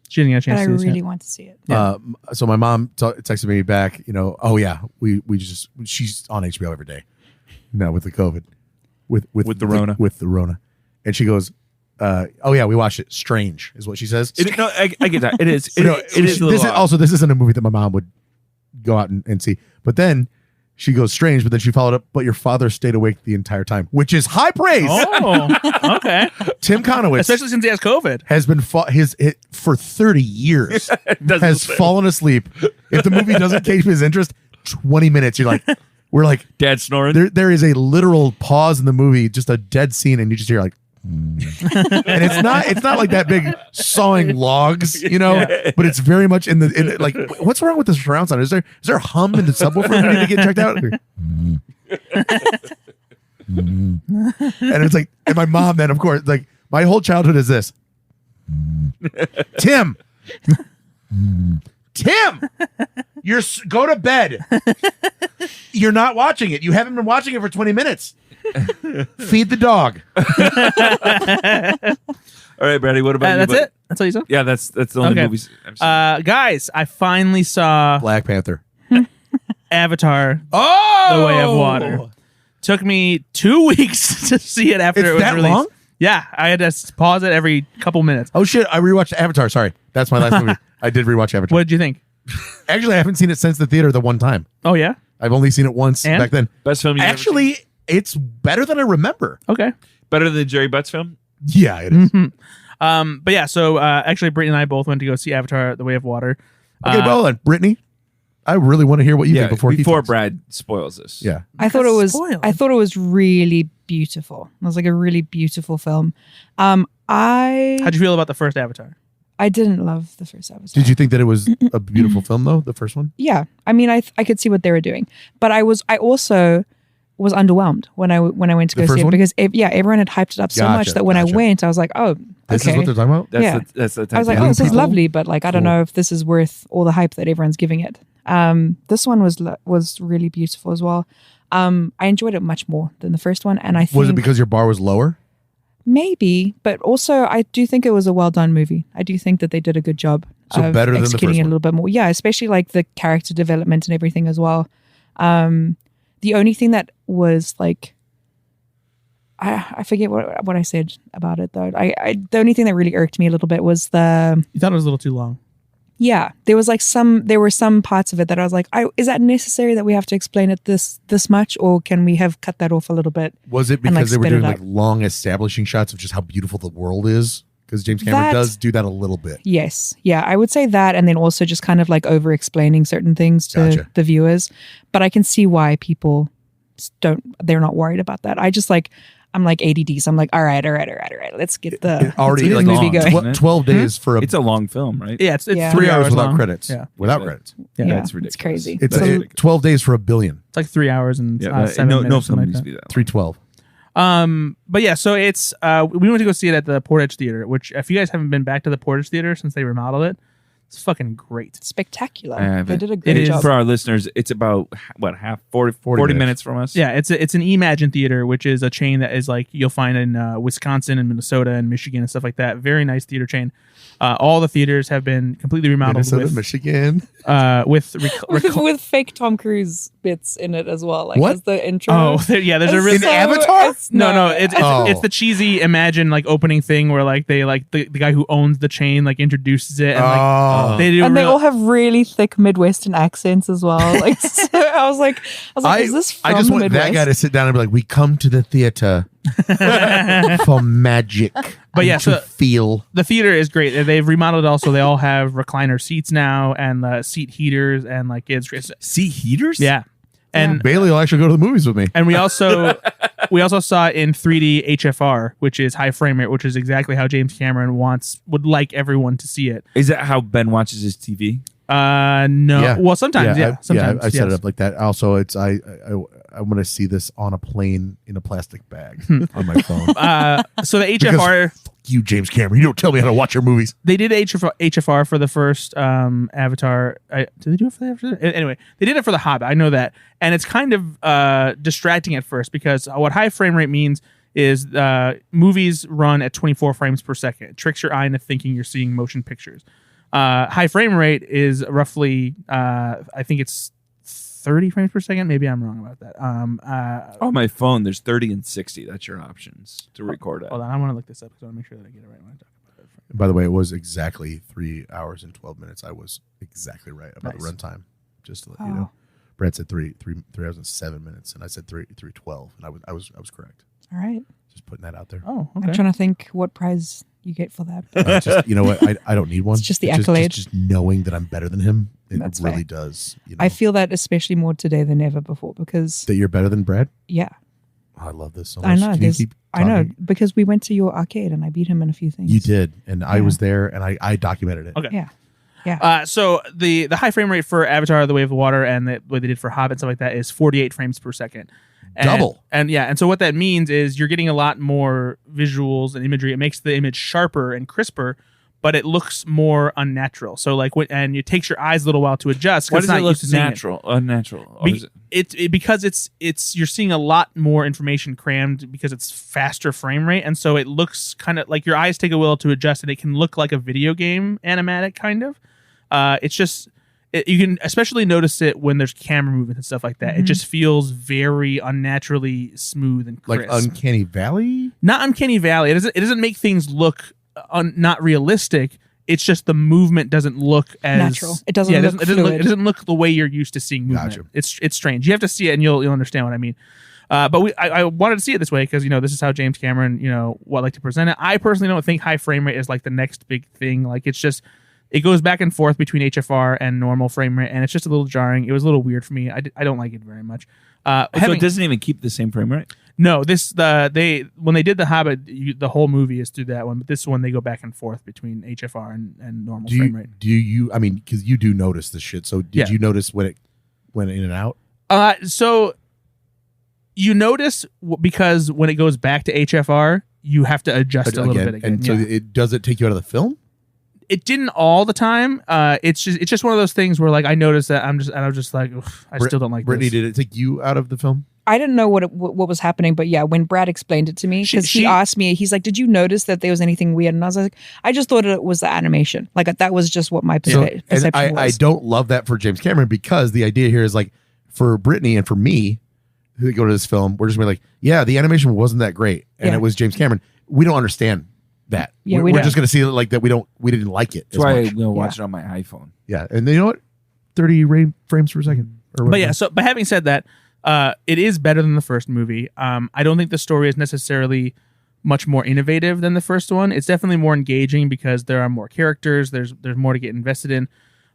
She didn't get a But chance I to see really it. want to see it. Yeah. So my mom texted me back. Oh yeah, she's on HBO every day. No, with the COVID, with the Rona. with the Rona, and she goes, "Oh yeah, we watched it. Strange is what she says." I get that. It is. It, No, it is a little this is odd. also this isn't a movie that my mom would go out and see. But then she goes strange, but then she followed up, but your father stayed awake the entire time, which is high praise. Oh, okay. Tim Konowitz Especially since he has COVID. has been for 30 years Doesn't has say. fallen asleep. If the movie doesn't catch his interest, 20 minutes we're like Dad snoring. there is a literal pause in the movie, just a dead scene, and you just hear like and it's not like that big sawing logs, but it's very much in like, what's wrong with the surround sound? Is there a hum in the subwoofer we need to get checked out? And it's like, and my mom then, of course, like my whole childhood is this. Tim, go to bed. You're not watching it. You haven't been watching it for 20 minutes. Feed the dog. All right, Brady, what about you? That's buddy? it. That's all you saw. Yeah, that's the only Okay. movies I've seen. Guys, I finally saw Black Panther. Avatar: Oh, The Way of Water. Took me 2 weeks to see it after It's it was that released. long? Yeah, I had to pause it every couple minutes. Oh shit! I rewatched Avatar. Sorry, that's my last movie. I did rewatch Avatar. What did you think? Actually, I haven't seen it since the theater the one time. Oh yeah. I've only seen it once And? back then. Best film you've ever seen? Actually, it's better than I remember. Okay. Better than the Jerry Butts film? Yeah, it is. But yeah, so actually, Brittney and I both went to go see Avatar: The Way of Water. Okay, well then, Brittany, I really want to hear what you think before he talks. Brad spoils this. Yeah. I thought it was Spoiled. I thought it was really beautiful. It was like a really beautiful film. I How'd you feel about the first Avatar? I didn't love the first episode. Did you think that it was a beautiful film though? The first one. Yeah, I mean, I could see what they were doing, but I also was underwhelmed when I went to The go first see it one? because everyone had hyped it up so much Gotcha, that when I gotcha. went, I was like, oh, This is okay. what they're talking about. Yeah. That's the type I was like, of oh, this is people? lovely, but like I don't Cool. know if this is worth all the hype that everyone's giving it. This one was really beautiful as well. I enjoyed it much more than the first one. And I think Was it because your bar was lower? maybe, but also I do think it was a well done movie. I do think that they did a good job So of better than the executing first it a one. little bit more. Yeah, especially like the character development and everything as well. The only thing that was like, I forget what I said about it though. The only thing that really irked me a little bit was You thought it was a little too long. there were some parts of it that I was like, is that necessary that we have to explain it this much, or can we have cut that off a little bit? Was it And, like, because they were sped it doing up. like long establishing shots of just how beautiful the world is? Because James Cameron That- does do that a little bit. Yes. Yeah, I would say that, and then also just kind of like over explaining certain things to Gotcha. the viewers. But I can see why people they're not worried about that. I'm like ADD, so I'm like, all right, let's get the It already let's like get the movie long, going. isn't it? 12 days for a It's a long film, right? Yeah, it's Yeah. 3 hours without long. credits. Yeah, Without Yeah. credits. yeah. Yeah, That's it's ridiculous. crazy. It's That's So- ridiculous. 12 days for $1 billion. It's like 3 hours and Yeah, 7 no minutes. film something needs like to be that long. 312. But yeah, so it's we went to go see it at the Portage Theater, which if you guys haven't been back to the Portage Theater since they remodeled it, it's fucking great. spectacular. I haven't. They did a It great is job. For our listeners, it's about 40 minutes from us. Yeah, it's an Imagine Theater, which is a chain that is like you'll find in Wisconsin and Minnesota and Michigan and stuff like that. Very nice theater chain. All the theaters have been completely remodeled Minnesota, with Michigan. with fake Tom Cruise bits in it as well, like What? as the intro. Oh, yeah, there's a It's really In Avatar? no, it's Oh. it's the cheesy Imagine like opening thing where like they like the guy who owns the chain like introduces it and like Oh. they do and they real- all have really thick Midwestern accents as well. Like, so I was like, is this from I just the want Midwest? that guy to sit down and be like, we come to the theater for magic. But yeah, and to so- feel. the theater is great. They've remodeled it also. They all have recliner seats now and seat heaters and like it's Seat heaters? yeah. And Bailey will actually go to the movies with me. and we also saw it in 3D HFR, which is high frame rate, which is exactly how James Cameron would like everyone to see it. Is that how Ben watches his TV? No. Yeah. Well, sometimes, yeah. Sometimes I set it yes. up like that. Also, it's I want to see this on a plane in a plastic bag on my phone. So the HFR, Fuck you, James Cameron. You don't tell me how to watch your movies. they did HFR for the first Avatar. Did they do it for the Avatar? Anyway, they did it for the Hobbit. I know that, and it's kind of distracting at first because what high frame rate means is movies run at 24 frames per second. It tricks your eye into thinking you're seeing motion pictures. High frame rate is roughly, I think it's 30 frames per second. Maybe I'm wrong about that. On my phone, there's 30 and 60. That's your options to record at. Hold on, I want to look this up because I want to make sure that I get it right when I talk about it. By the way, it was exactly 3 hours and 12 minutes. I was exactly right about Nice. the runtime. Just to let you Oh. know, Brad said 3 hours and 7 minutes, and I said 3:12, and I was correct. All right. Just putting that out there. Oh, I'm okay. trying to think what prize you get for that. Just, you know what? I don't need one. It's just the accolade. Just knowing that I'm better than him. It That's really fair. does. You know, I feel that especially more today than ever before because, that you're better than Brad. yeah, Oh, I love this so much. I know. Can you There's- keep I know talking? because we went to your arcade and I beat him in a few things. You did, and I Yeah. was there, and I documented it. Okay. Yeah. Yeah. So the high frame rate for Avatar: The Way of the Water and what they did for Hobbit and stuff like that is 48 frames per second. And, Double. And so what that means is you're getting a lot more visuals and imagery. It makes the image sharper and crisper, but it looks more unnatural. So like and it takes your eyes a little while to adjust. 'cause Why it's does not it look used to seeing it. natural? Unnatural. Or is it- Because it's you're seeing a lot more information crammed because it's faster frame rate, and so it looks kind of like your eyes take a while to adjust, and it can look like a video game animatic kind of. It's just you can especially notice it when there's camera movement and stuff like that. It just feels very unnaturally smooth and Like crisp. Uncanny Valley. Not Uncanny Valley. It doesn't make things look not realistic. It's just the movement doesn't look as Natural. It doesn't look fluid. it doesn't look the way you're used to seeing movement. Gotcha. It's strange. You have to see it and you'll understand what I mean. But I wanted to see it this way because this is how James Cameron would like to present it. I personally don't think high frame rate is like the next big thing. Like it's just it goes back and forth between HFR and normal frame rate, and it's just a little jarring. It was a little weird for me. I don't like it very much. so it doesn't even keep the same frame rate? No, when they did the Hobbit, the whole movie is through that one, but this one they go back and forth between HFR and normal frame rate. Do you? I mean, because you do notice this shit. So did Yeah. you notice when it went in and out? So you notice because when it goes back to HFR, you have to adjust a little bit again. And so yeah. does it take you out of the film? It didn't all the time. It's just one of those things where like I noticed that I was just like, I still don't like Brittney, this. did it take you out of the film? I didn't know what was happening, but yeah, when Brad explained it to me, because he asked me, he's like, "Did you notice that there was anything weird?" And I was like, "I just thought it was the animation. Like that was just what my perception was." I don't love that for James Cameron, because the idea here is like, for Brittney and for me who go to this film, we're just gonna be like, yeah, the animation wasn't that great, and it was James Cameron. We don't understand that. Yeah, we're just gonna see it like that. We didn't like it. That's why I watch it on my iPhone. Yeah, and you know what? 30 frames per second. But yeah, but having said that, it is better than the first movie. I don't think the story is necessarily much more innovative than the first one. It's definitely more engaging because there are more characters. There's more to get invested in.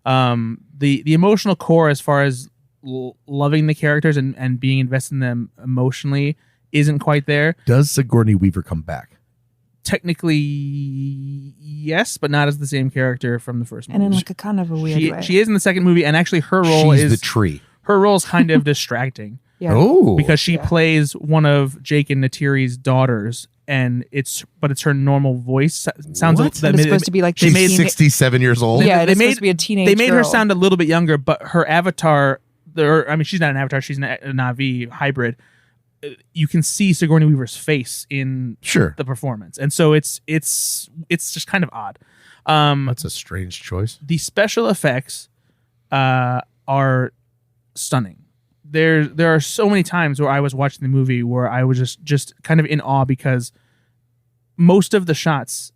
The emotional core, as far as loving the characters and being invested in them emotionally, isn't quite there. Does Sigourney Weaver come back? Technically, yes, but not as the same character from the first movie. And in like a kind of a weird way. She is in the second movie, and actually her role She's is the tree. Her role is kind of distracting. Yeah. Oh, because she plays one of Jake and Natiri's daughters, and it's her normal voice. Sounds What? And it's supposed to be like she's the 67 years old. Yeah, they it's supposed to be a teenage They made her girl. sound a little bit younger, but her avatar, she's not an avatar, she's a Na'vi hybrid. You can see Sigourney Weaver's face in the performance, and so it's just kind of odd. That's a strange choice. The special effects are stunning. There are so many times where I was watching the movie where I was just kind of in awe, because most of the shots,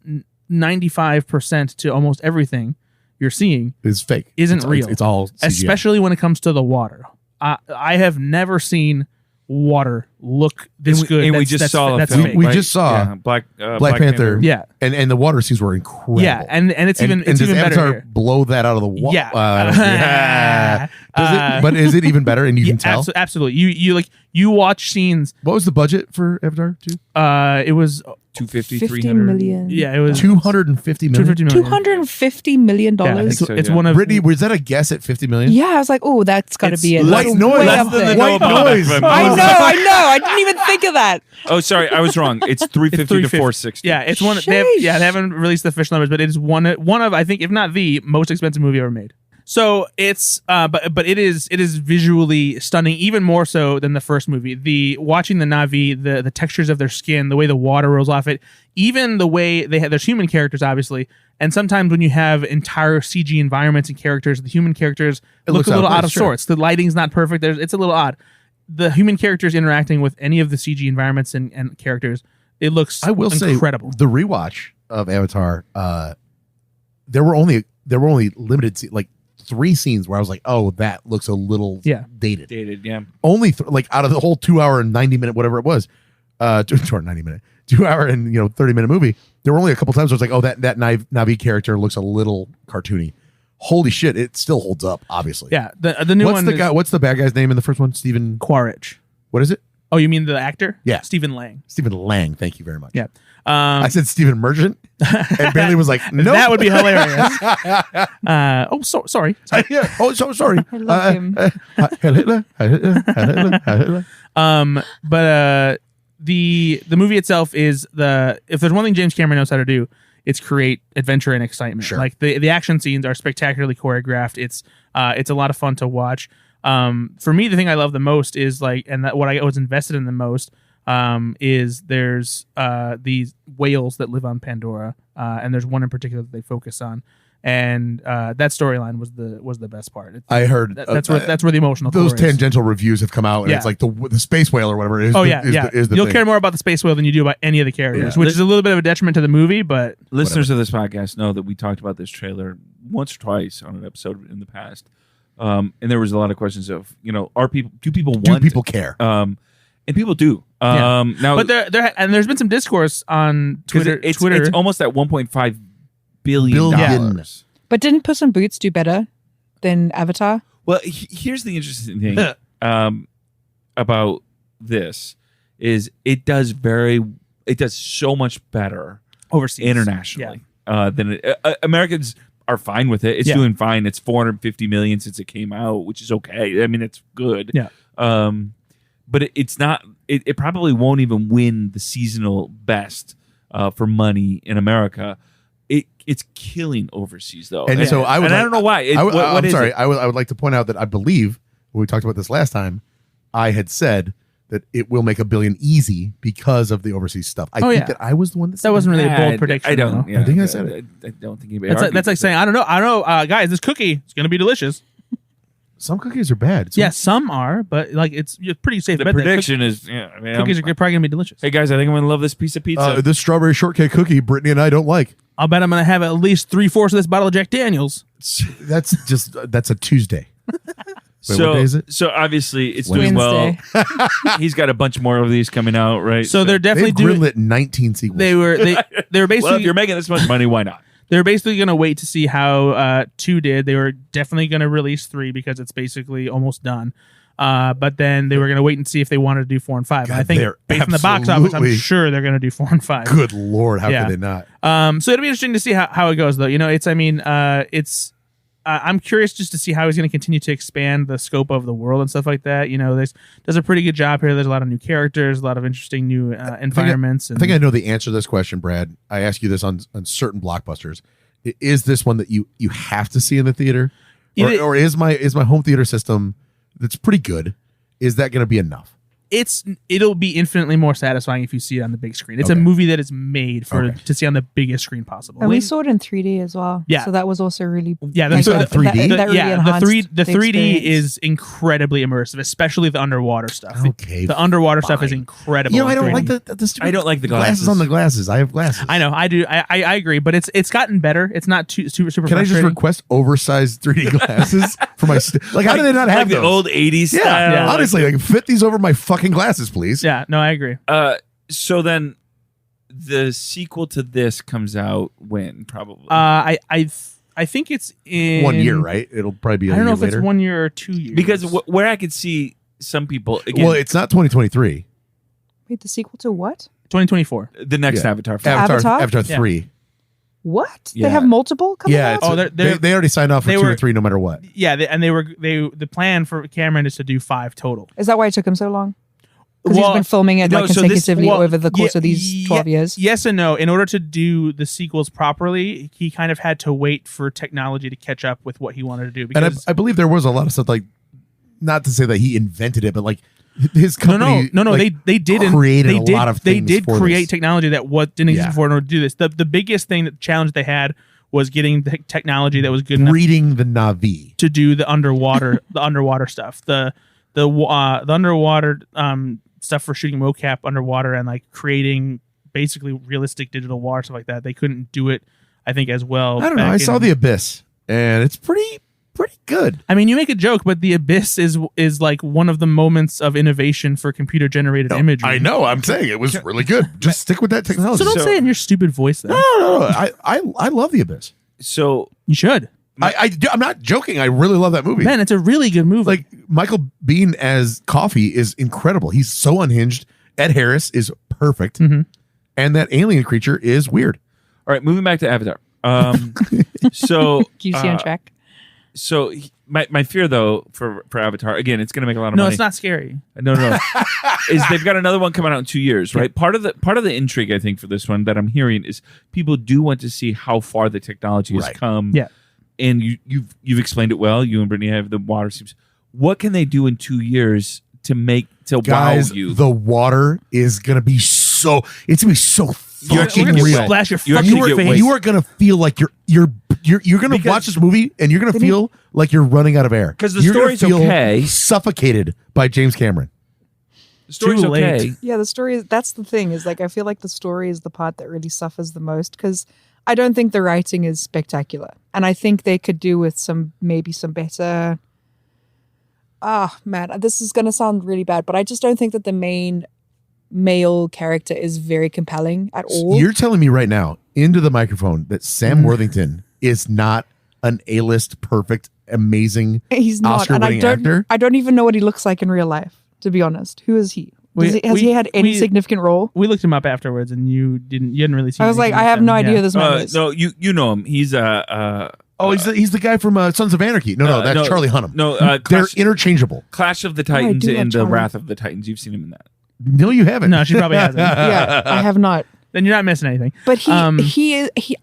95% to almost everything you're seeing is fake. Isn't real. It's all CGI. Especially when it comes to the water. I have never seen water look this good. And we just saw the film. We just saw Black Panther. Yeah, and the water scenes were incredible. Yeah, and it's even does even better Avatar here. blow that out of the water? Yeah. But is it even better? And you can tell. Absolutely. You watch scenes. What was the budget for Avatar 2? It was 250, 50 300 million. Yeah, it was 250 million. $250 million. It's one of Brittney. Was that a guess at 50 million? Yeah, I was like, oh, that's got to be it. White That's noise. way Less up than there. the White noise. I know. I didn't even think of that. Oh, sorry, I was wrong. It's 350 to 460. Yeah, it's one. They haven't released the official numbers, but it is one of, I think, if not the most expensive movie ever made. So it's but it is visually stunning, even more so than the first movie. Watching the Na'vi, the textures of their skin, the way the water rolls off it, even the way there's human characters, obviously, and sometimes when you have entire CG environments and characters, the human characters look a little out of sorts. The lighting's not perfect. It's a little odd. The human characters interacting with any of the CG environments and characters, it looks incredible. Say the rewatch of Avatar, there were only limited 3 scenes where I was like, oh, that looks a little dated. Dated, yeah. Only out of the whole 2 hour and 90 minute, whatever it was, 2 hour and 30 minute movie, there were only a couple times where I was like, oh, that Na'vi character looks a little cartoony. Holy shit, it still holds up, obviously. Yeah, the new one. What's the bad guy's name in the first one? Stephen Quaritch. What is it? Oh, you mean the actor? Yeah, Stephen Lang. Stephen Lang. Thank you very much. Yeah. I said Stephen Merchant, and Bailey was like, "No, that would be hilarious." Sorry. Yeah. Oh, so sorry. I love him. But the movie itself is if there's one thing James Cameron knows how to do, it's create adventure and excitement. Sure. Like the action scenes are spectacularly choreographed. It's a lot of fun to watch. For me, the thing I love the most is what I was invested in the most is there's these whales that live on Pandora, and there's one in particular that they focus on, and that storyline was the best part. I heard that's where the emotional those core is. tangential reviews have come out, and it's like the space whale or whatever is. You'll care more about the space whale than you do about any of the characters, which is a little bit of a detriment to the movie. But listeners of this podcast know that we talked about this trailer once or twice on an episode in the past, and there was a lot of questions of do people care? And people do. Now, but there's been some discourse on Twitter. It's almost at $1.5 billion. But didn't Puss in Boots do better than Avatar? Well, here's the interesting thing about this is it does so much better overseas internationally than Americans are fine with it. It's doing fine. It's 450 million since it came out, which is okay. I mean, it's good. Yeah. But it's not. It probably won't even win the seasonal best for money in America. It's killing overseas though, and so I don't know why. I'm sorry. I would like to point out that I believe when we talked about this last time, I had said that it will make $1 billion easy because of the overseas stuff. I think that I was the one that said That wasn't really a bold I prediction. don't. though. Yeah, I think I said it. I don't think anybody. That's like saying, I don't know, guys, this cookie is going to be delicious. Some cookies are bad. Yeah, some are, but like it's pretty safe. the to bet that prediction is. Yeah, I mean, cookies are probably going to be delicious. Hey guys, I think I'm gonna love this piece of pizza. This strawberry shortcake cookie, Brittney and I don't like. I'll bet I'm going to have at least 3/4 of this bottle of Jack Daniels. That's a Tuesday. Wait, so, what day is it? so obviously it's doing well. Wednesday. He's got a bunch more of these coming out, right? So they're definitely They've doing. greenlit 19 sequels. They were well, basically if you're making this much money, why not? they're basically going to wait to see how 2 did. They were definitely going to release 3 because it's basically almost done. But then they were going to wait and see if they wanted to do 4 and 5. God, I think they're based on the box office, I'm absolutely- sure they're going to do 4 and 5. Good Lord, how Yeah. could they not? So it'll be interesting to see how it goes, though. You know, I'm curious just to see how he's going to continue to expand the scope of the world and stuff like that. You know, does a pretty good job here. There's a lot of new characters, a lot of interesting new environments. I think I know the answer to this question, Brad. I ask you this on certain blockbusters. Is this one that you have to see in the theater, or is my home theater system that's pretty good? Is that going to be enough? It'll be infinitely more satisfying if you see it on the big screen. It's a Okay. movie that is made Okay. to see on the biggest screen possible. And we saw it in 3D as well. Yeah. So that was also really Yeah, like, saw it in 3D? That really enhanced the 3D experience. is incredibly immersive, especially the underwater stuff. Okay, The underwater stuff is fine. incredible. You know, I don't in like 3D. the stupid I don't like the glasses glasses on the glasses. I have glasses. I know, I do. I agree, but it's gotten better. It's not too super. Can I just frustrating. request oversized 3D glasses for my like? How do they not have like the those? old 80s Yeah, style? Yeah. honestly, like fit these over my fucking glasses, please. Yeah, no, I agree. So then the sequel to this comes out when? Probably. I think it's in 1 year, right? It'll probably be. I don't know year if later. it's 1 year or 2 years. because where I could see some people again, Well, it's not 2023. Wait, the sequel to what? 2024. the next Yeah. Avatar film. Avatar? Avatar Yeah. 3. What? Yeah. They have multiple coming Yeah, out? it's Oh, they're- they already signed off for they 2 were- or 3, no matter what. Yeah, the plan for Cameron is to do 5 total. Is that why it took him so long? Because Well, he's been filming it no, like so this- consecutively well, over the course of these 12 years. Yes and no. In order to do the sequels properly, he kind of had to wait for technology to catch up with what he wanted to do. And Because I believe there was a lot of stuff like, not to say that he invented it, but like his company. no. like, They did created they a did, lot of They things did for create this. technology that didn't exist Yeah. before in order to do this. The biggest thing, that challenge they had was getting the technology that was good enough Reading the Na'vi. to do the underwater stuff. The underwater stuff for shooting mocap underwater and like creating basically realistic digital water stuff like that. They couldn't do it, I think, as well. I don't know. back I saw in- The Abyss, and it's pretty good. I mean, you make a joke, but the Abyss is like one of the moments of innovation for computer generated imagery. I know. I'm saying it was really good. Just stick with that technology. So don't say it in your stupid voice. Then No. I love The Abyss. So you should. I'm not joking. I really love that movie. Man, it's a really good movie. Like Michael Biehn as Coffee is incredible. He's so unhinged. Ed Harris is perfect, Mhm. and that alien creature is weird. all right, moving back to Avatar. So Keeps you on track. So my fear though for Avatar, again, it's going to make a lot of no, money. it's not scary. No. Is they've got another one coming out in 2 years, right? Part of the intrigue I think for this one that I'm hearing is people do want to see how far the technology has Right. come. Yeah. And you've explained it well. You and Brittney have the water seems. What can they do in 2 years to Guys, wow you? the water is gonna be so. It's gonna be so You're fucking gonna get real. wet. Splash your You fucking actually get face. wet. You are gonna feel like you're gonna Because- watch this movie and you're gonna feel like you're running out of air 'Cause the You're gonna story's feel okay. suffocated by James Cameron. The story's Too late. okay. Yeah, the story is, that's the thing, is like I feel like the story is the part that really suffers the most because I don't think the writing is spectacular. And I think they could do with maybe some better. Man, this is going to sound really bad, but I just don't think that the main male character is very compelling at all. You're telling me right now into the microphone that Sam Worthington is not an A-list perfect, amazing He's not, and Oscar-winning actor? I don't even know what he looks like in real life. To be honest, who is he? We- Has he had any we- significant role? We looked him up afterwards, and you hadn't really seen. I was like, anything I have with no him. idea Yeah. who this man is. No, you know him. He's Oh, he's the guy from Sons of Anarchy. No, that's no, Charlie Hunnam. No, They're Clash, interchangeable. Clash of the I Titans do love and the Charlie. Wrath of the Titans. You've seen him in that. No, you haven't. No, she probably hasn't. Yeah, I have not. Then you're not missing anything. But he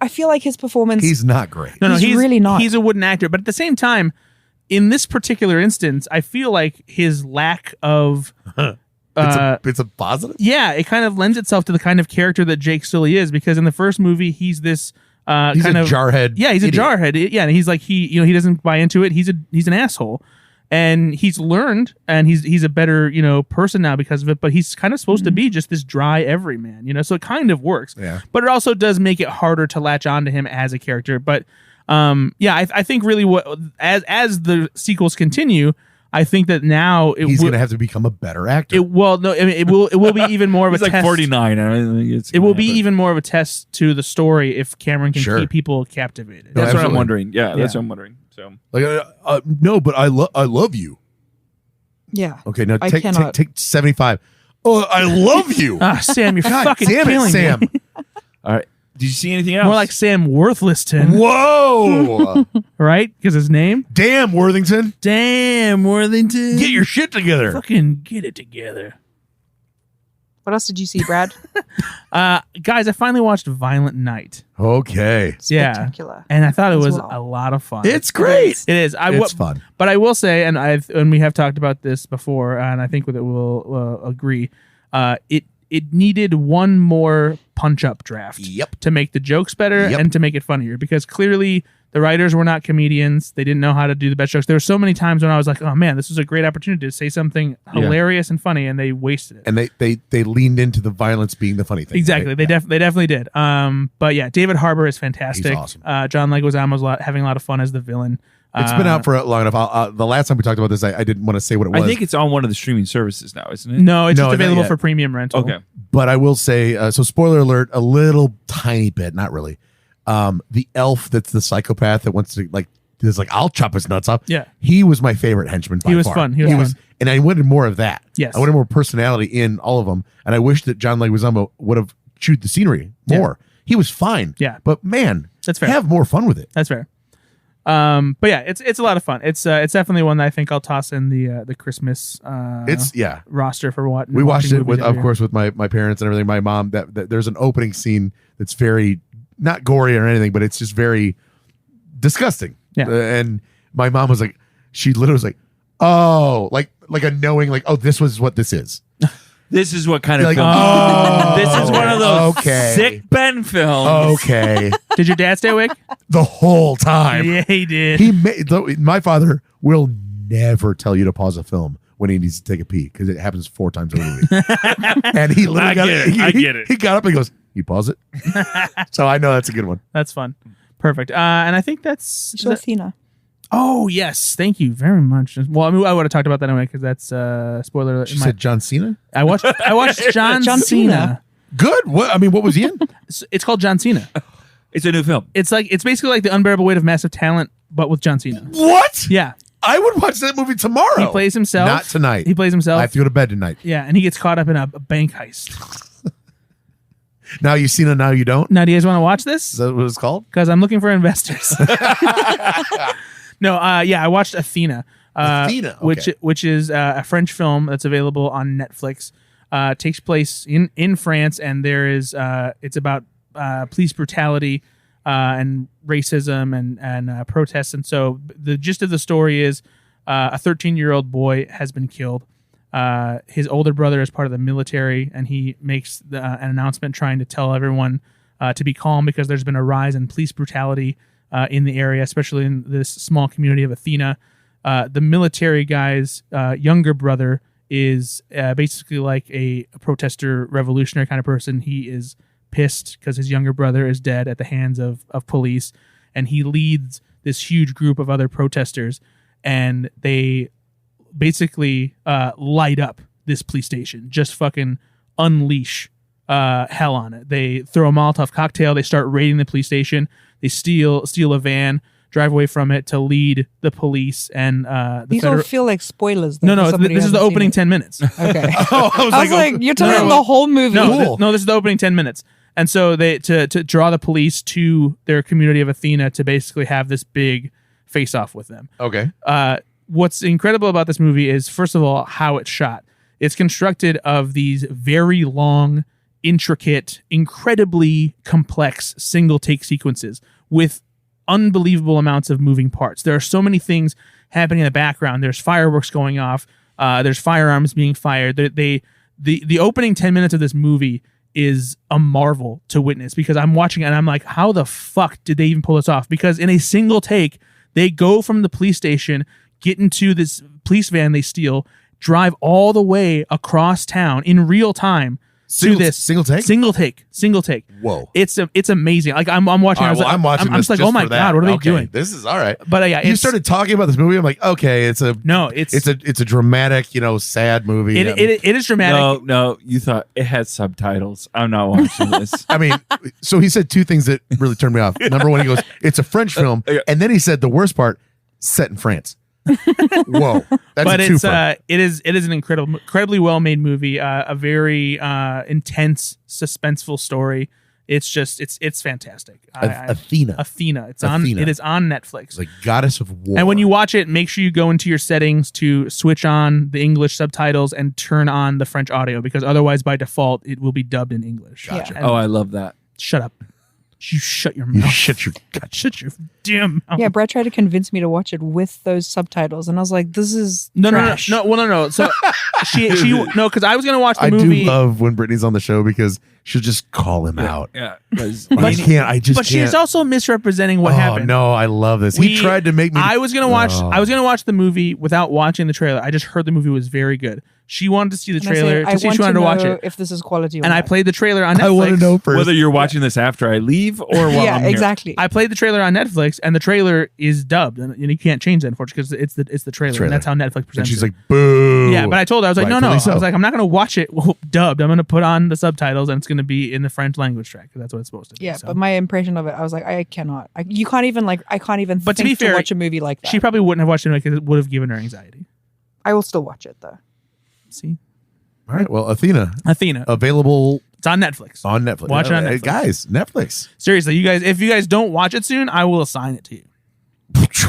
I feel like his performance. He's not great. No, He's really not. He's a wooden actor, but at the same time, in this particular instance, I feel like his lack of it's a positive. Yeah, it kind of lends itself to the kind of character that Jake Sully is, because in the first movie he's this He's kind a of jarhead. Yeah, he's idiot. a jarhead. Yeah, and he's like he doesn't buy into it. He's an asshole, and he's learned, and he's a better person now because of it. But he's kind of supposed to be just this dry everyman, so it kind of works. Yeah. But it also does make it harder to latch onto him as a character. But I think really as the sequels continue, I think that now he's going to have to become a better actor. it will be even more of He's a like test. 49. I don't think it's It will gonna be happen. even more of a test to the story if Cameron can Sure. keep people captivated. No, That's what I'm absolutely. wondering. Yeah, that's Yeah. what I'm wondering. So Like, no, but I love you. Yeah. Okay, now I take cannot- 75. Oh, I love you. Ah, Sam, you're God fucking damn it, killing Sam. me. all right. Did you see anything else? More like Sam Worthlesston, Whoa. right? Because his name. Damn, Worthington. Damn, Worthington. Get your shit together. fucking get it together. What else did you see, Brad? Guys, I finally watched Violent Night. Okay. Yeah. Spectacular. And I thought it As was well. a lot of fun. It's great. It is. It's fun. But I will say, and we have talked about this before, and I think that we'll agree. It needed one more punch-up draft. Yep. To make the jokes better Yep. and to make it funnier, because clearly the writers were not comedians. They didn't know how to do the best jokes. There were so many times when I was like, "Oh man, this was a great opportunity to say something hilarious and funny," and they wasted it. And they leaned into the violence being the funny thing. Exactly. right? They definitely did. But yeah, David Harbour is fantastic. He's awesome. John Leguizamo's having a lot of fun as the villain. It's been out for long enough. The last time we talked about this, I didn't want to say what it was. I think it's on one of the streaming services now, isn't it? No, it's No, just not available yet. for premium rental. Okay. but I will say, so spoiler alert, a little tiny bit, not really. The elf that's the psychopath that wants to is like, I'll chop his nuts off. Yeah. He was my favorite henchman by He was far. fun. He was fun. And I wanted more of that. Yes. I wanted more personality in all of them. And I wish that John Leguizamo would have chewed the scenery more. He was fine. Yeah. But man, That's fair. have more fun with it. That's fair. But yeah, it's a lot of fun. It's definitely one that I think I'll toss in the Christmas roster for what We watched it with, movies every of year. course, with my parents and everything. My mom, that there's an opening scene that's very not gory or anything, but it's just very disgusting. Yeah. And my mom was like, she literally was like, oh, like a knowing, like, oh, this was what this is. This is what kind of Like, film. oh, This is one of those okay. sick Ben films. Okay. Did your dad stay awake? The whole time. Yeah, he did. My father will never tell you to pause a film when he needs to take a pee because it happens 4 times a movie. And he literally I get it. He got up and he goes, you pause it? So I know that's a good one. That's fun. Perfect. And I think that's. You saw Athena. Oh yes, thank you very much. Well, I mean, I would have talked about that anyway because that's spoiler alert. She said John Cena? I watched John John Cena. Cena. Good. What was he in? It's called John Cena. It's a new film. It's basically like the unbearable weight of massive talent, but with John Cena. What? Yeah, I would watch that movie tomorrow. he plays himself. Not tonight. He plays himself. I have to go to bed tonight. Yeah, and he gets caught up in a bank heist. Now you Cena, now you don't? Now, do you guys want to watch this? Is that what it's called? Because I'm looking for investors. No, I watched Athena. Athena, okay. which is a French film that's available on Netflix. Takes place in France, and there is it's about police brutality and racism and protests. And so the gist of the story is a 13-year-old boy has been killed. His older brother is part of the military, and he makes an announcement trying to tell everyone to be calm because there's been a rise in police brutality in the area, especially in this small community of Athena. The military guy's younger brother is basically like a protester, revolutionary kind of person. He is pissed because his younger brother is dead at the hands of police, and he leads this huge group of other protesters, and they basically light up this police station, just fucking unleash hell on it. They throw a Molotov cocktail, they start raiding the police station, they steal a van, drive away from it to lead the police and These don't feel like spoilers. Though, No, for somebody this who is the hasn't opening seen 10 minutes. it. Okay. Oh, I was like, you're telling no, the whole movie. No, this is the opening 10 minutes. And so they to draw the police to their community of Athena to basically have this big face off with them. Okay. What's incredible about this movie is, first of all, how it's shot. It's constructed of these very long, intricate, incredibly complex single take sequences with unbelievable amounts of moving parts. There are so many things happening in the background. There's fireworks going off. There's firearms being fired. the opening 10 minutes of this movie is a marvel to witness, because I'm watching it and I'm like, how the fuck did they even pull this off? Because in a single take, they go from the police station, get into this police van they steal, drive all the way across town in real time to this single take. Whoa, it's amazing. Like I'm watching. All right, I'm watching. I'm just like, oh my god, what are they doing? This is all right. But yeah, you started talking about this movie. I'm like, okay, it's a dramatic, sad movie. It is dramatic. No, you thought it had subtitles. I'm not watching this. I mean, so he said two things that really turned me off. Number one, he goes, "It's a French film," and then he said the worst part, set in France. Whoa, that's but a twofer. it is an incredibly well made movie, a very intense, suspenseful story. It's just it's fantastic. Athena. It is on Netflix. It's like goddess of war. And when you watch it, make sure you go into your settings to switch on the English subtitles and turn on the French audio, because otherwise by default it will be dubbed in English. Gotcha. And I love that. Shut up. You shut your mouth. Shut your damn mouth. Yeah, Brad tried to convince me to watch it with those subtitles, and I was like, "This is trash." No. So she because I was gonna watch the movie. I do love when Brittney's on the show because she'll just call him out. Yeah, I can't. But she's also misrepresenting what happened. No, I love this. He tried to make me. I was gonna watch the movie without watching the trailer. I just heard the movie was very good. She wanted to see the trailer to see if she wanted to watch it. If this is quality, and I played the trailer on Netflix. I want to know first whether you're watching this after I leave or while I'm here. exactly. I played the trailer on Netflix, and the trailer is dubbed, and you can't change that, unfortunately, because it's the trailer, and that's how Netflix presents it. And she's like, "Boo!" Yeah, but I told her, I was like, "No." So. I was like, "I'm not going to watch it dubbed. I'm going to put on the subtitles, and it's going to be in the French language track, because that's what it's supposed to be." Yeah, so. but my impression of it, I was like, I cannot. You can't even But to be fair, watch a movie like that. She probably wouldn't have watched it because it would have given her anxiety. I will still watch it though. See. All right. Well, Athena available. It's on Netflix. Watch it on Netflix. Guys, Netflix. Seriously, you guys, if you guys don't watch it soon, I will assign it to you.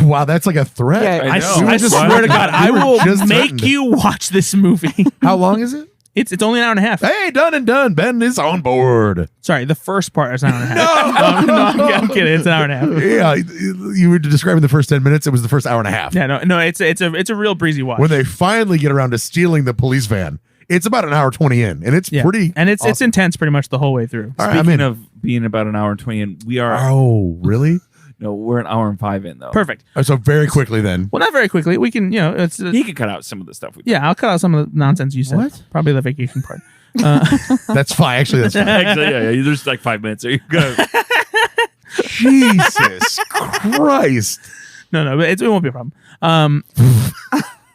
Wow, that's like a threat. Yeah, I swear to God, I will make you watch this movie. How long is it? It's only an hour and a half. Hey, done and done. Ben is on board. Sorry, the first part is an hour and a half. no, I'm kidding. It's an hour and a half. Yeah, you were describing the first 10 minutes. It was the first hour and a half. Yeah, no, it's a real breezy watch. When they finally get around to stealing the police van, it's about an hour 20 in, and it's pretty. And it's awesome. intense pretty much the whole way through. All right, Speaking of being about an hour and 20 in, we are. Oh, really? No, we're an hour and 5 in though. Perfect. So very quickly then. Well, not very quickly. We can, He can cut out some of the stuff. I'll cut out some of the nonsense you said. What? Probably the vacation part. That's fine. Actually, that's fine. Actually, yeah. There's like 5 minutes. There you go. Jesus Christ. No, but it won't be a problem.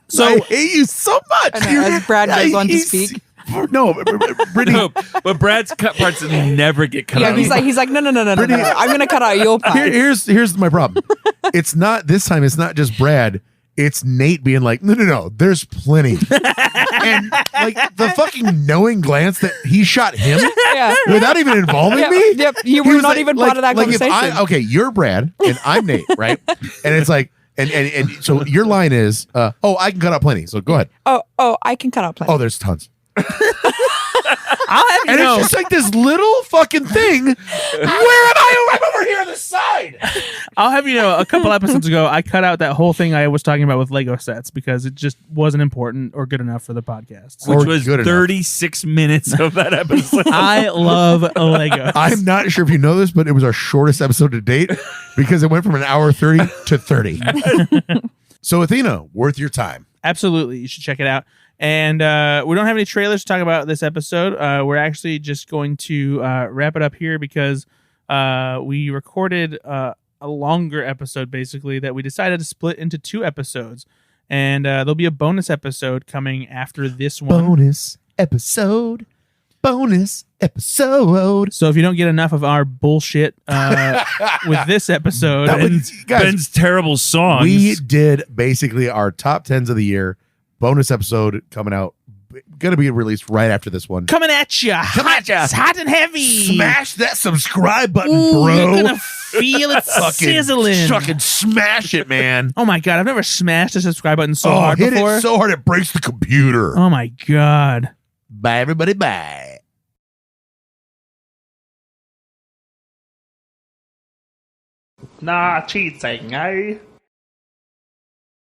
So I hate you so much. I know, as Brad goes on to speak. No, Brittney. No, but Brad's cut parts never get cut out. He's like, no. I'm gonna cut out your part. Here's my problem. It's not this time. It's not just Brad. It's Nate being like, no. There's plenty, and like the fucking knowing glance that he shot him without even involving me. Yep, you were not even part of that conversation. Okay, you're Brad and I'm Nate, right? And it's like. And so your line is, I can cut out plenty. So go ahead. Oh, I can cut out plenty. Oh, there's tons. I'll have you know. It's just like this little fucking thing. Where am I? I'm over here on the side. I'll have you know, a couple episodes ago, I cut out that whole thing I was talking about with Lego sets because it just wasn't important or good enough for the podcast. Which was 36 minutes of that episode. I love Lego. I'm not sure if you know this, but it was our shortest episode to date because it went from an hour 30 to 30. So Athena, worth your time. Absolutely. You should check it out. And we don't have any trailers to talk about this episode. We're actually just going to wrap it up here because we recorded a longer episode, basically, that we decided to split into 2 episodes. And there'll be a bonus episode coming after this one. Bonus episode. So if you don't get enough of our bullshit with this episode, Ben's terrible songs. We did basically our top 10s of the year. Bonus episode coming out. Going to be released right after this one. Coming at you. It's hot and heavy. Smash that subscribe button, Ooh, bro. You're going to feel it sizzling. Fucking smash it, man. Oh my God. I've never smashed the subscribe button so hard hit before. It so hard it breaks the computer. Oh my God. Bye, everybody. Bye. Nah, cheating, eh?